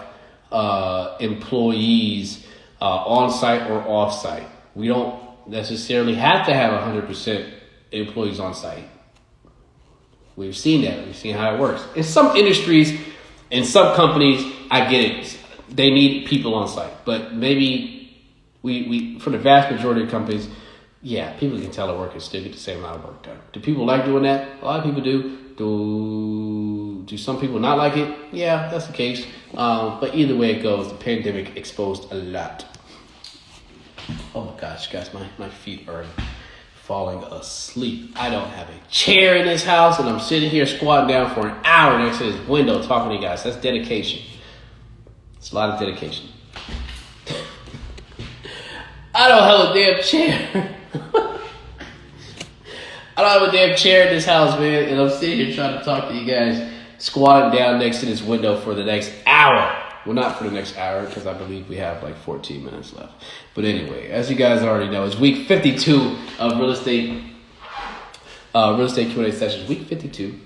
employees on site or off site. We don't necessarily have to have 100% employees on site. We've seen that. We've seen how it works. In some industries, in some companies, I get it. They need people on site, but maybe we for the vast majority of companies, yeah, people can telework and still get the same amount of work done. Do people like doing that? A lot of people do. Do some people not like it? Yeah, that's the case. But either way it goes, the pandemic exposed a lot. Oh my gosh, guys, my feet are falling asleep. I don't have a chair in this house, and I'm sitting here squatting down for an hour next to this window talking to you guys. That's dedication. It's a lot of dedication. I don't have a damn chair. I don't have a damn chair in this house, man. And I'm sitting here trying to talk to you guys, squatting down next to this window for the next hour. Well, not for the next hour, because I believe we have like 14 minutes left. But anyway, as you guys already know, it's week 52 of real estate Q&A sessions. Week 52.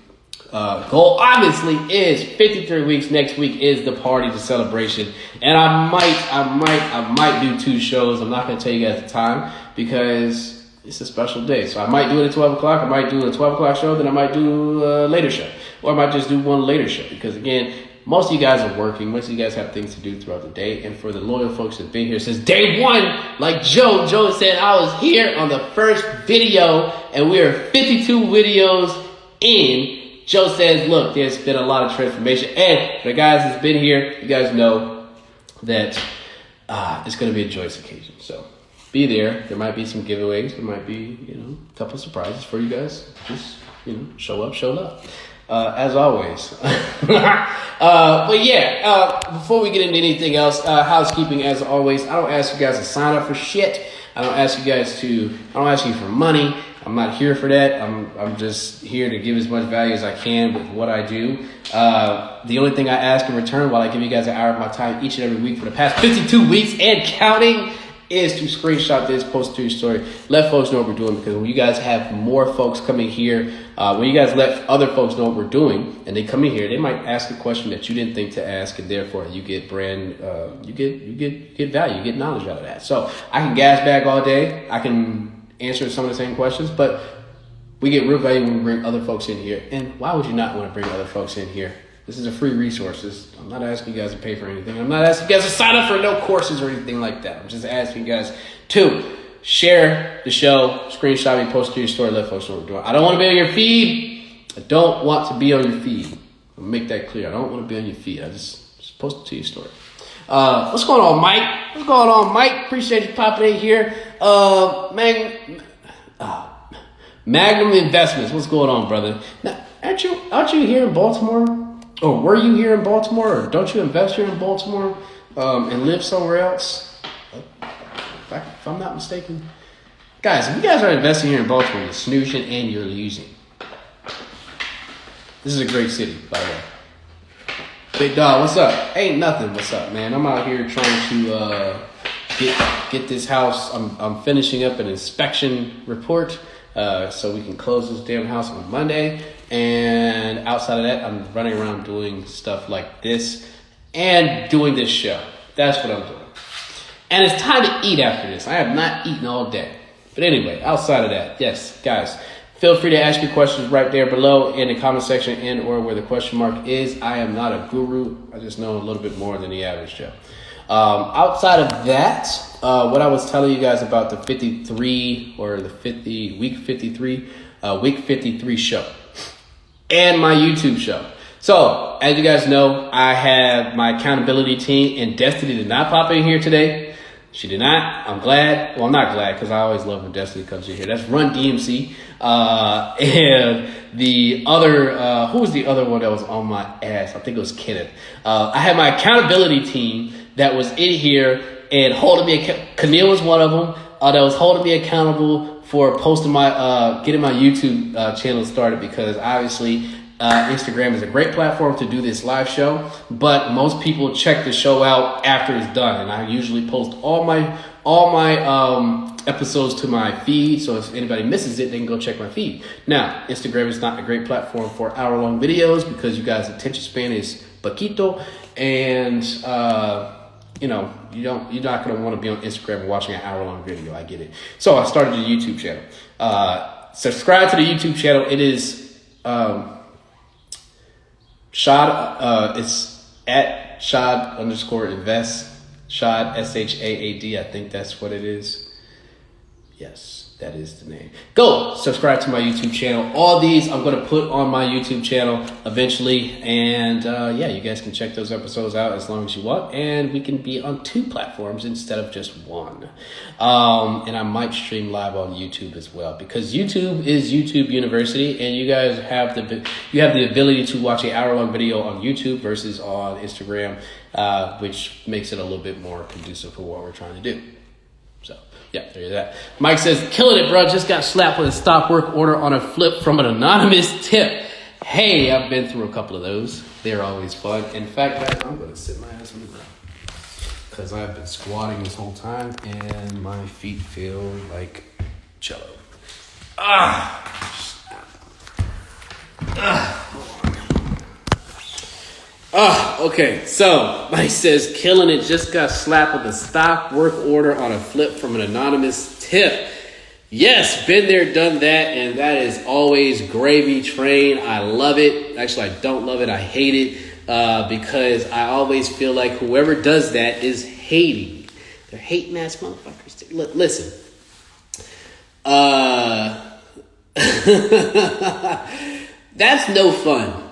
Goal obviously is 53 weeks. Next week is the party, the celebration, and I might do 2 shows. I'm not going to tell you guys the time because it's a special day. So I might do it at 12 o'clock. I might do a 12 o'clock show. Then I might do a later show, or I might just do one later show, because again, most of you guys are working. Most of you guys have things to do throughout the day. And for the loyal folks that have been here since day one, like Joe said, I was here on the first video, and we are 52 videos in. Joe says, look, there's been a lot of transformation. And the guys that's been here, you guys know that it's going to be a joyous occasion. So be there. There might be some giveaways. There might be, a couple of surprises for you guys. Just, show up. As always. But yeah, before we get into anything else, housekeeping as always. I don't ask you guys to sign up for shit. I don't ask you for money. I'm not here for that. I'm just here to give as much value as I can with what I do. The only thing I ask in return, while I give you guys an hour of my time each and every week for the past 52 weeks and counting, is to screenshot this, post it to your story, let folks know what we're doing. Because when you guys have more folks coming here, when you guys let other folks know what we're doing, and they come in here, they might ask a question that you didn't think to ask, and therefore you get you get value, you get knowledge out of that. So I can gas bag all day, I can answer some of the same questions, but we get real value when we bring other folks in here. And why would you not want to bring other folks in here? This is a free resource. I'm not asking you guys to pay for anything. I'm not asking you guys to sign up for no courses or anything like that. I'm just asking you guys to share the show, screenshot me, post it to your story, let folks know what we're doing. I don't want to be on your feed. I don't want to be on your feed. I'll make that clear. I don't want to be on your feed. I just post it to your story. What's going on, Mike? What's going on, Mike? Appreciate you popping in here. Magnum Investments. What's going on, brother? Now, aren't you here in Baltimore? Or were you here in Baltimore? Or don't you invest here in Baltimore and live somewhere else? If I'm not mistaken, Guys, if you guys are investing here in Baltimore, you're snoozing and you're losing. This is a great city, by the way. Big dog, what's up? Ain't nothing. What's up, man? I'm out here trying to get this house. I'm finishing up an inspection report so we can close this damn house on Monday. And outside of that, I'm running around doing stuff like this and doing this show. That's what I'm doing. And it's time to eat after this. I have not eaten all day. But anyway, outside of that, yes, guys, feel free to ask your questions right there below in the comment section and or where the question mark is. I am not a guru. I just know a little bit more than the average Joe. Outside of that, what I was telling you guys about the 53 or the week 53 show and my YouTube show. So as you guys know, I have my accountability team, and Destiny did not pop in here today. She did not. I'm glad. Well, I'm not glad because I always love when Destiny comes in here. That's Run DMC. And the other, who was the other one that was on my ass? I think it was Kenneth. I had my accountability team that was in here and holding me. Camille was one of them that was holding me accountable for posting my, getting my YouTube channel started, because obviously Instagram is a great platform to do this live show, but most people check the show out after it's done, and I usually post all my episodes to my feed, so if anybody misses it, they can go check my feed. Now, Instagram is not a great platform for hour-long videos because you guys' attention span is poquito, and you're not going to want to be on Instagram watching an hour-long video. I get it. So I started a YouTube channel. Subscribe to the YouTube channel. It is Rashaad, it's at Rashaad_invest. Rashaad, SHAAD. I think that's what it is. Yes, that is the name. Go subscribe to my YouTube channel. All these I'm going to put on my YouTube channel eventually. And you guys can check those episodes out as long as you want. And we can be on 2 platforms instead of just 1. And I might stream live on YouTube as well, because YouTube is YouTube University, and you guys have the ability to watch an hour-long video on YouTube versus on Instagram, which makes it a little bit more conducive for what we're trying to do. So, yeah, there's that. Mike says, killing it, bro. Just got slapped with a stop work order on a flip from an anonymous tip. Hey, I've been through a couple of those. They're always fun. In fact, guys, I'm going to sit my ass on the ground because I've been squatting this whole time and my feet feel like jello. Okay, so Mike says, killing it, just got slapped with a stop work order on a flip from an anonymous tip. Yes, been there, done that, and that is always gravy train. I love it. Actually, I don't love it. I hate it because I always feel like whoever does that is hating. They're hating ass motherfuckers. Listen. That's no fun.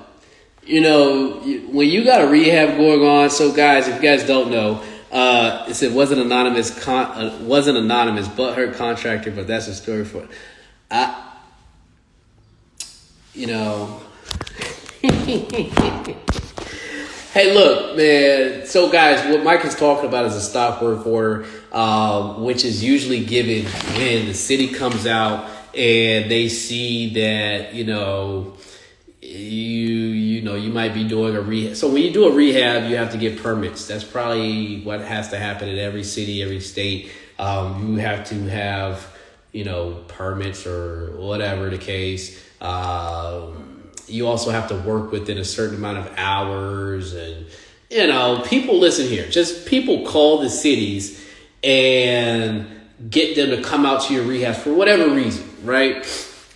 When you got a rehab going on. So, guys, if you guys don't know, it said wasn't anonymous, but her contractor. But that's a story for it. Hey, look, man. So, guys, what Mike is talking about is a stop work order, which is usually given when the city comes out and they see that you might be doing a rehab. So when you do a rehab, you have to get permits. That's probably what has to happen in every city, every state. You have to have, permits or whatever the case. You also have to work within a certain amount of hours. And, people listen here. Just people call the cities and get them to come out to your rehab for whatever reason, right?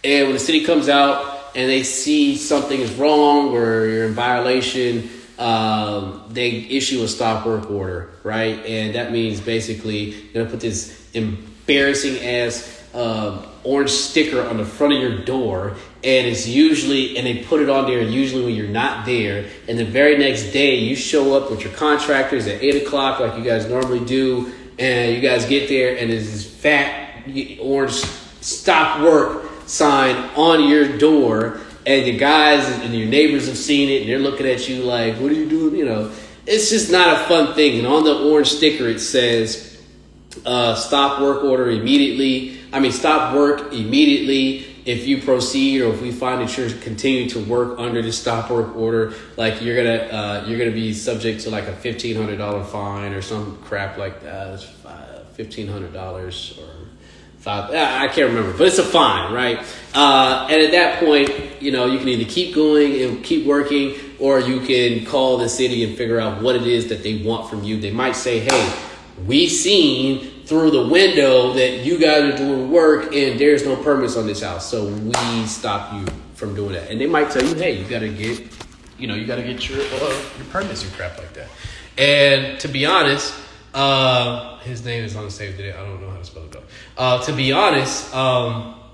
And when the city comes out, and they see something is wrong or you're in violation, they issue a stop work order, right? And that means basically you're going to put this embarrassing ass orange sticker on the front of your door, and it's usually, and they put it on there usually when you're not there, and the very next day you show up with your contractors at 8 o'clock like you guys normally do, and you guys get there and there's this fat orange stop work sign on your door, and your guys and your neighbors have seen it and they're looking at you like, what are you doing? It's just not a fun thing. And on the orange sticker it says stop work order immediately. stop work immediately if you proceed, or if we find that you're continuing to work under the stop work order. Like you're gonna be subject to like a $1,500 fine or some crap like that. It's $1,500 or five. I can't remember, but it's a fine, right? And at that point, you can either keep going and keep working, or you can call the city and figure out what it is that they want from you. They might say, "Hey, we seen through the window that you guys are doing work and there's no permits on this house, so we stop you from doing that." And they might tell you, "Hey, you gotta get your permits and crap like that." And to be honest, his name is on the save today. I don't know how to spell it though. To be honest,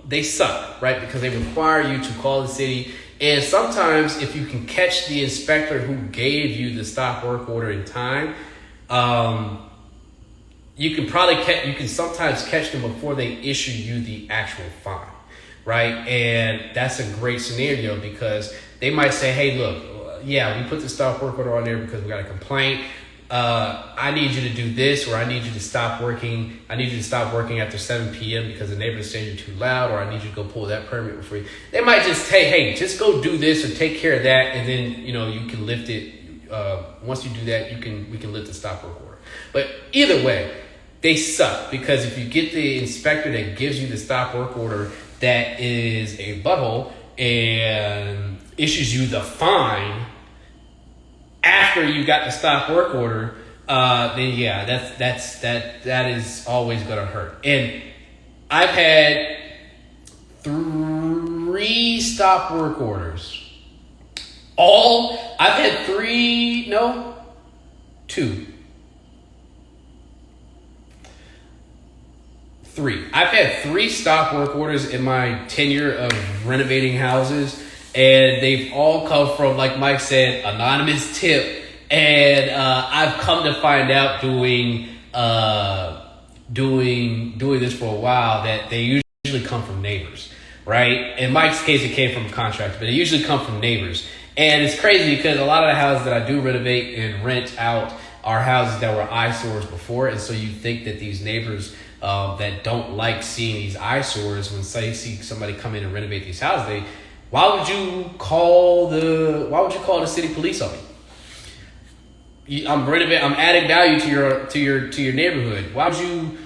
they suck, right? Because they require you to call the city. And sometimes if you can catch the inspector who gave you the stop work order in time, you can sometimes catch them before they issue you the actual fine, right? And that's a great scenario, because they might say, "Hey, look, yeah, we put the stop work order on there because we got a complaint. I need you to do this, or I need you to stop working. I need you to stop working after 7 p.m. because the neighbors say you're too loud, or I need you to go pull that permit before you." They might just say, "Hey, just go do this or take care of that," and then you can lift it. Once you do that, we can lift the stop work order. But either way, they suck, because if you get the inspector that gives you the stop work order that is a butthole and issues you the fine after you got the stop work order, then yeah, that is always gonna hurt. And I've had 3 stop work orders. I've had 2. 3. I've had 3 stop work orders in my tenure of renovating houses, and they've all come from, like Mike said, anonymous tip. And I've come to find out doing this for a while that they usually come from neighbors, right? In Mike's case, it came from a contractor, but they usually come from neighbors. And it's crazy because a lot of the houses that I do renovate and rent out are houses that were eyesores before, and so you think that these neighbors that don't like seeing these eyesores, when they see somebody come in and renovate these houses, why would you call the city police on me? I'm adding value to your neighborhood. Why would you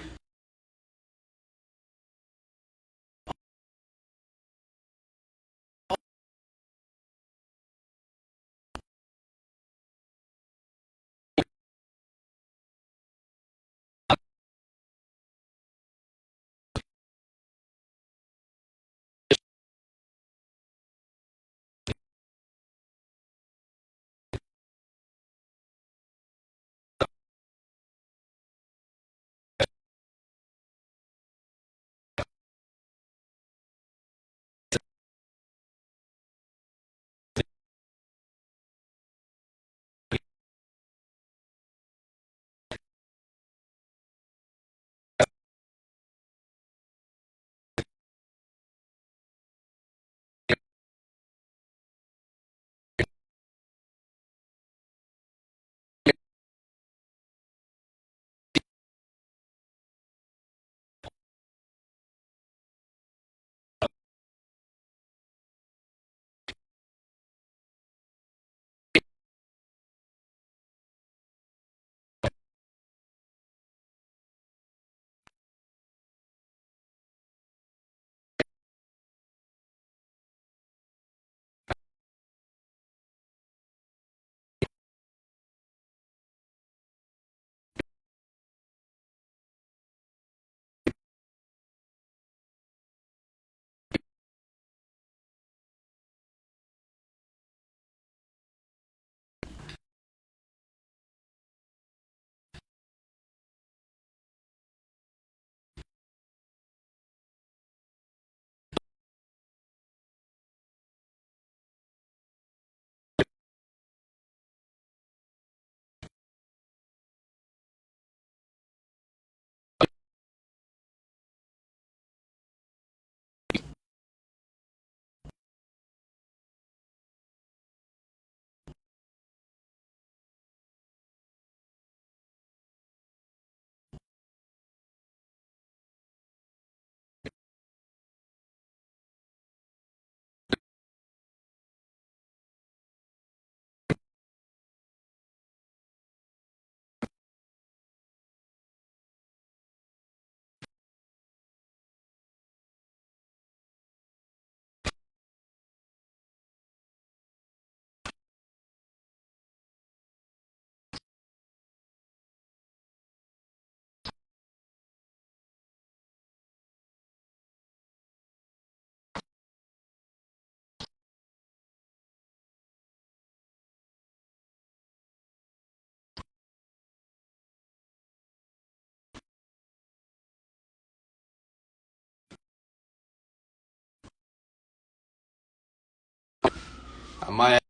I might.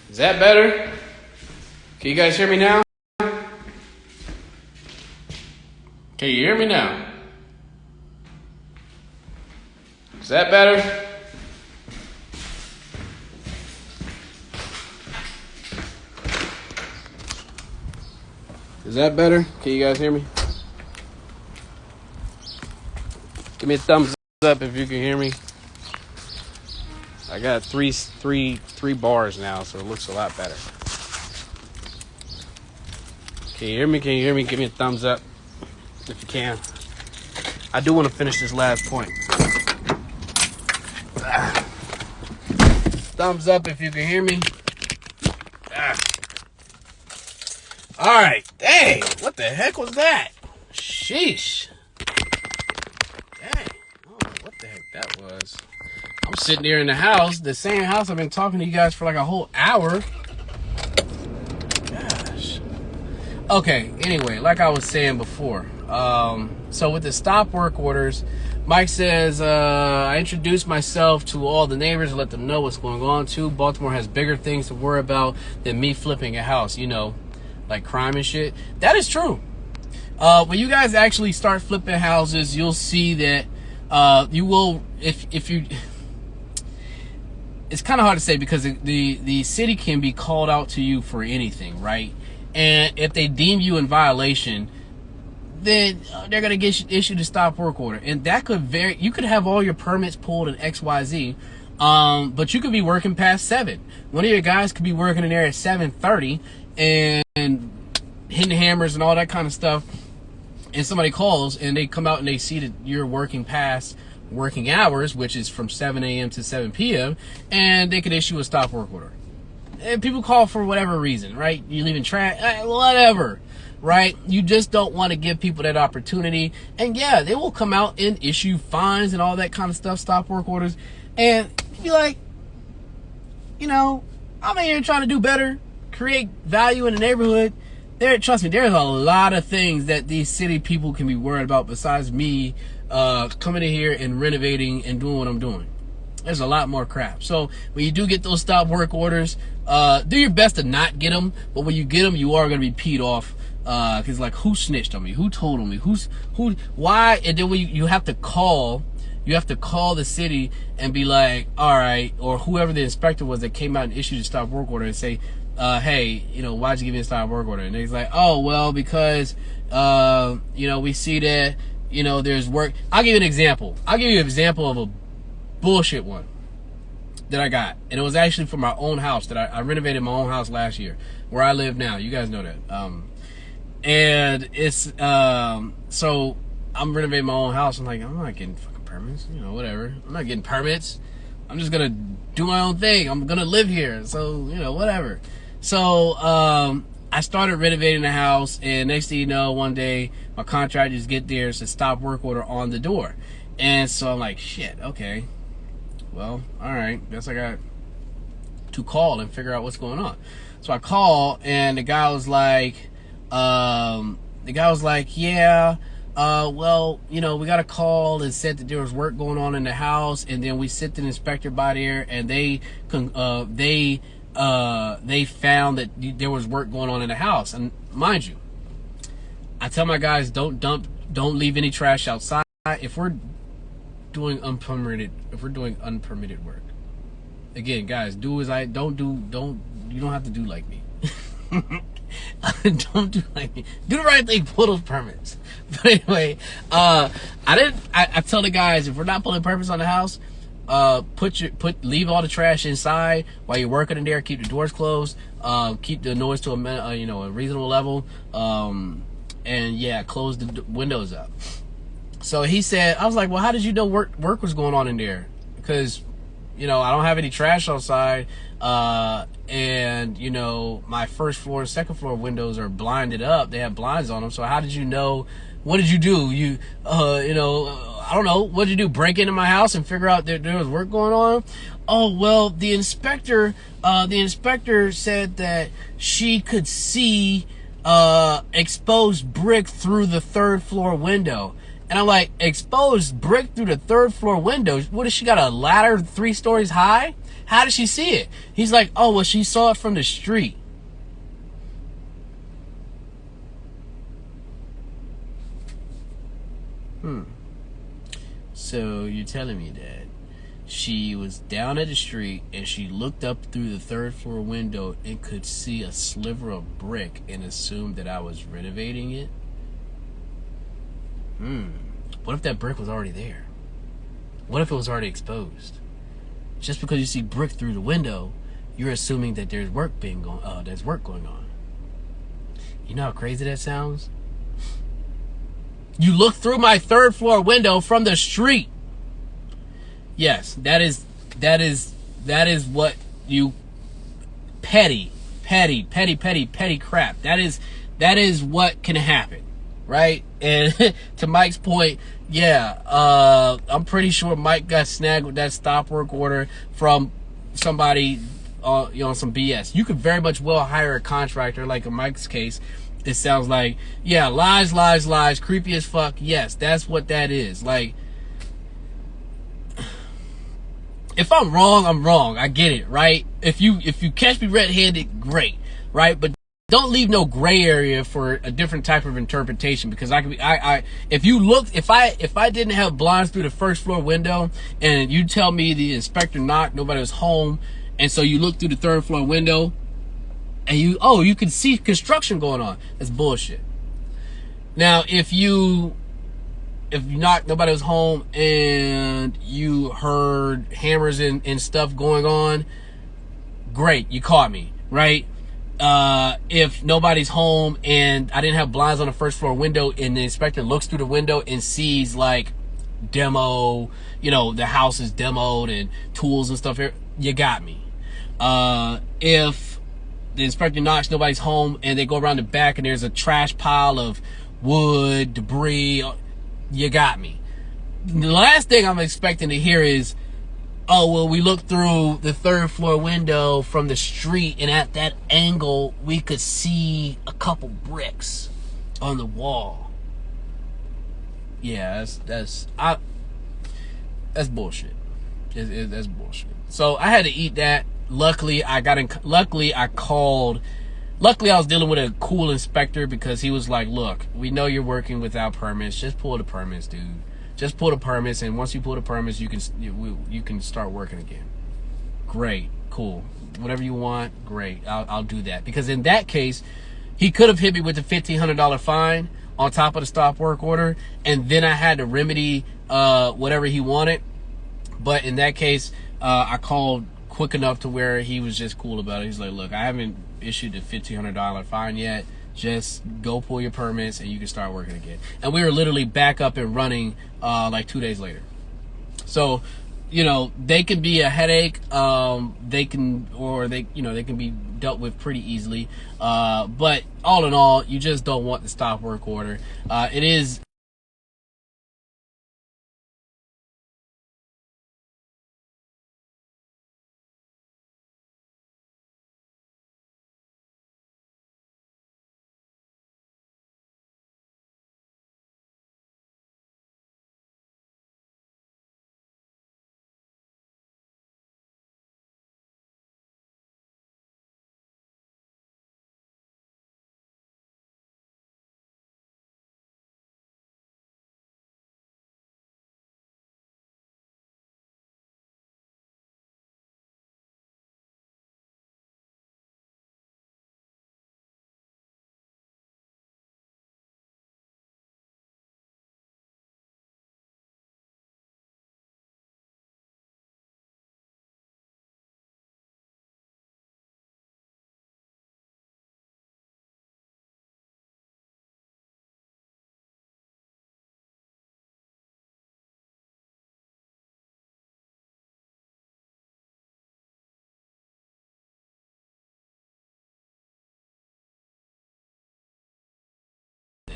Is that better? Can you guys hear me now? Can you hear me now? Is that better? Is that better? Can you guys hear me? Give me a thumbs up if you can hear me. I got three bars now, so it looks a lot better. Can you hear me? Can you hear me? Give me a thumbs up if you can. I do want to finish this last point. Thumbs up if you can hear me. All right. Dang, what the heck was that? Sheesh. Dang. I don't know what the heck that was. I'm sitting here in the house, the same house I've been talking to you guys for like a whole hour. Gosh. Okay, anyway, like I was saying before. So with the stop work orders, Mike says, I introduced myself to all the neighbors and let them know what's going on too. Baltimore has bigger things to worry about than me flipping a house, you know, like crime and shit. That is true. When you guys actually start flipping houses, you'll see that you will, if you... It's kind of hard to say because the city can be called out to you for anything, right? And if they deem you in violation, then they're going to issue the stop work order. And that could vary. You could have all your permits pulled in XYZ, but you could be working past 7. One of your guys could be working in there at 7:30 and hitting hammers and all that kind of stuff. And somebody calls and they come out and they see that you're working past working hours, which is from 7 a.m. to 7 p.m., and they could issue a stop work order. And people call for whatever reason, right? You're leaving trash, whatever, right? You just don't want to give people that opportunity. And yeah, they will come out and issue fines and all that kind of stuff, stop work orders, and be like, you know, I'm in here trying to do better, create value in the neighborhood. Trust me, there's a lot of things that these city people can be worried about besides me coming in here and renovating and doing what I'm doing. There's a lot more crap. So when you do get those stop work orders, do your best to not get them. But when you get them, you are going to be peed off. Because like, who snitched on me? Who told on me? Why? And then when you have to call the city and be like, all right, or whoever the inspector was that came out and issued a stop work order and say, hey, you know, why'd you give me a stop work order? And he's like, oh, well, because, you know, we see that, you know, there's work. I'll give you an example. I'll give you an example of a bullshit one that I got. And it was actually for my own house that I renovated my own house last year where I live now. You guys know that. And it's, so I'm renovating my own house. I'm like, I'm not getting fucking permits, you know, whatever. I'm not getting permits. I'm just going to do my own thing. I'm going to live here. So, you know, whatever. So, I started renovating the house, and next thing you know, one day my contractors get there, it's a stop work order on the door. And so I'm like, shit, okay. Well, all right. Guess I got to call and figure out what's going on. So I call, and the guy was like, yeah, well, you know, we got a call and said that there was work going on in the house, and then we sent an inspector by there, and they found that there was work going on in the house. And mind you, I tell my guys, don't leave any trash outside. If we're doing unpermitted work, again, guys, you don't have to do like me. Don't do like me. Do the right thing, pull those permits. But anyway, I tell the guys, if we're not pulling permits on the house, leave all the trash inside while you're working in there. Keep the doors closed. Keep the noise to a reasonable level. And yeah, close the windows up. So he said, I was like, well, how did you know work was going on in there? Because, you know, I don't have any trash outside. And you know, my first floor and second floor windows are blinded up. They have blinds on them. So how did you know? What did you do? You know, I don't know, what'd you do? Break into my house and figure out there was work going on? Oh, well, the inspector said that she could see exposed brick through the third floor window. And I'm like, exposed brick through the third floor window? What, has she got a ladder 3 stories high? How did she see it? He's like, oh, well, she saw it from the street. So you're telling me that she was down at the street and she looked up through the third floor window and could see a sliver of brick and assumed that I was renovating it? What if that brick was already there? What if it was already exposed? Just because you see brick through the window, you're assuming that there's work going on. You know how crazy that sounds? You look through my third floor window from the street. Yes, that is what you petty crap. That is what can happen, right? And to Mike's point, yeah, I'm pretty sure Mike got snagged with that stop work order from somebody, some BS. You could very much well hire a contractor, like in Mike's case. It sounds like, yeah, lies, creepy as fuck. Yes, that's what that is. Like, if I'm wrong, I'm wrong. I get it, right? If you catch me red-handed, great, right? But don't leave no gray area for a different type of interpretation, because if I didn't have blinds through the first floor window and you tell me the inspector knocked, nobody was home, and so you look through the third floor window and you can see construction going on. That's bullshit. Now, if you knocked, nobody was home, and you heard hammers and stuff going on, great, you caught me, right? If nobody's home and I didn't have blinds on the first floor window and the inspector looks through the window and sees like demo, the house is demoed and tools and stuff here, you got me. If the inspector knocks, nobody's home, and they go around the back and there's a trash pile of wood, debris, you got me. The last thing I'm expecting to hear is, oh, well, we looked through the third floor window from the street, and at that angle, we could see a couple bricks on the wall. Yeah, that's bullshit. That's bullshit. So I had to eat that. Luckily, I was dealing with a cool inspector, because he was like, look, we know you're working without permits. Just pull the permits, dude. Just pull the permits, and once you pull the permits, you can start working again. Great, cool. Whatever you want, great. I'll do that. Because in that case, he could have hit me with a $1,500 fine on top of the stop work order, and then I had to remedy whatever he wanted. But in that case, I called quick enough to where he was just cool about it. He's like, look, I haven't issued a $1,500 fine yet. Just go pull your permits and you can start working again. And we were literally back up and running like 2 days later. So, they can be a headache. They can be dealt with pretty easily. But all in all, you just don't want the stop work order. It is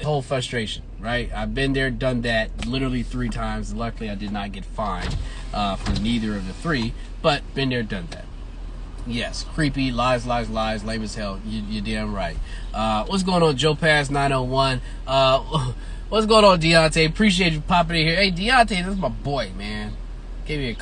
whole frustration, right? I've been there, done that literally 3 times. Luckily, I did not get fined for neither of the 3, but been there, done that. Yes, creepy, lies, lame as hell. You're damn right. What's going on, Joe Pass 901? What's going on, Deontay? Appreciate you popping in here. Hey, Deontay, this is my boy, man. Gave me a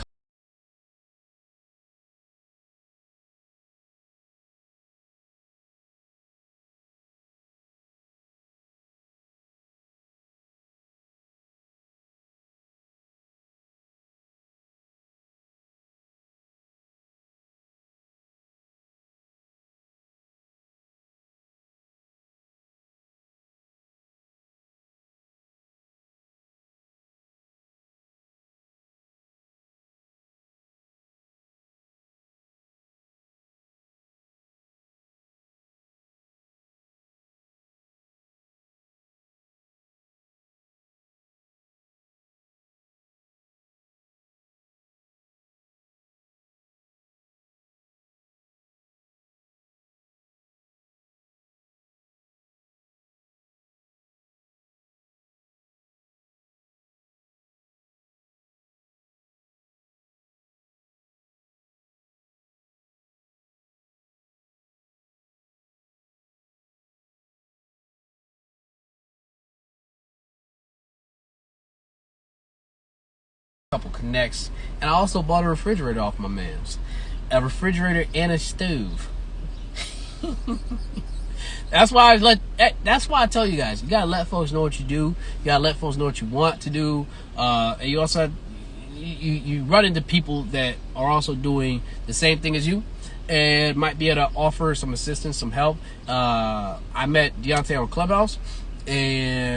couple connects, and I also bought a refrigerator off my man's. A refrigerator and a stove. That's why I tell you guys, you gotta let folks know what you do. You gotta let folks know what you want to do. And you also you run into people that are also doing the same thing as you and might be able to offer some assistance, some help. I met Deontay on Clubhouse, and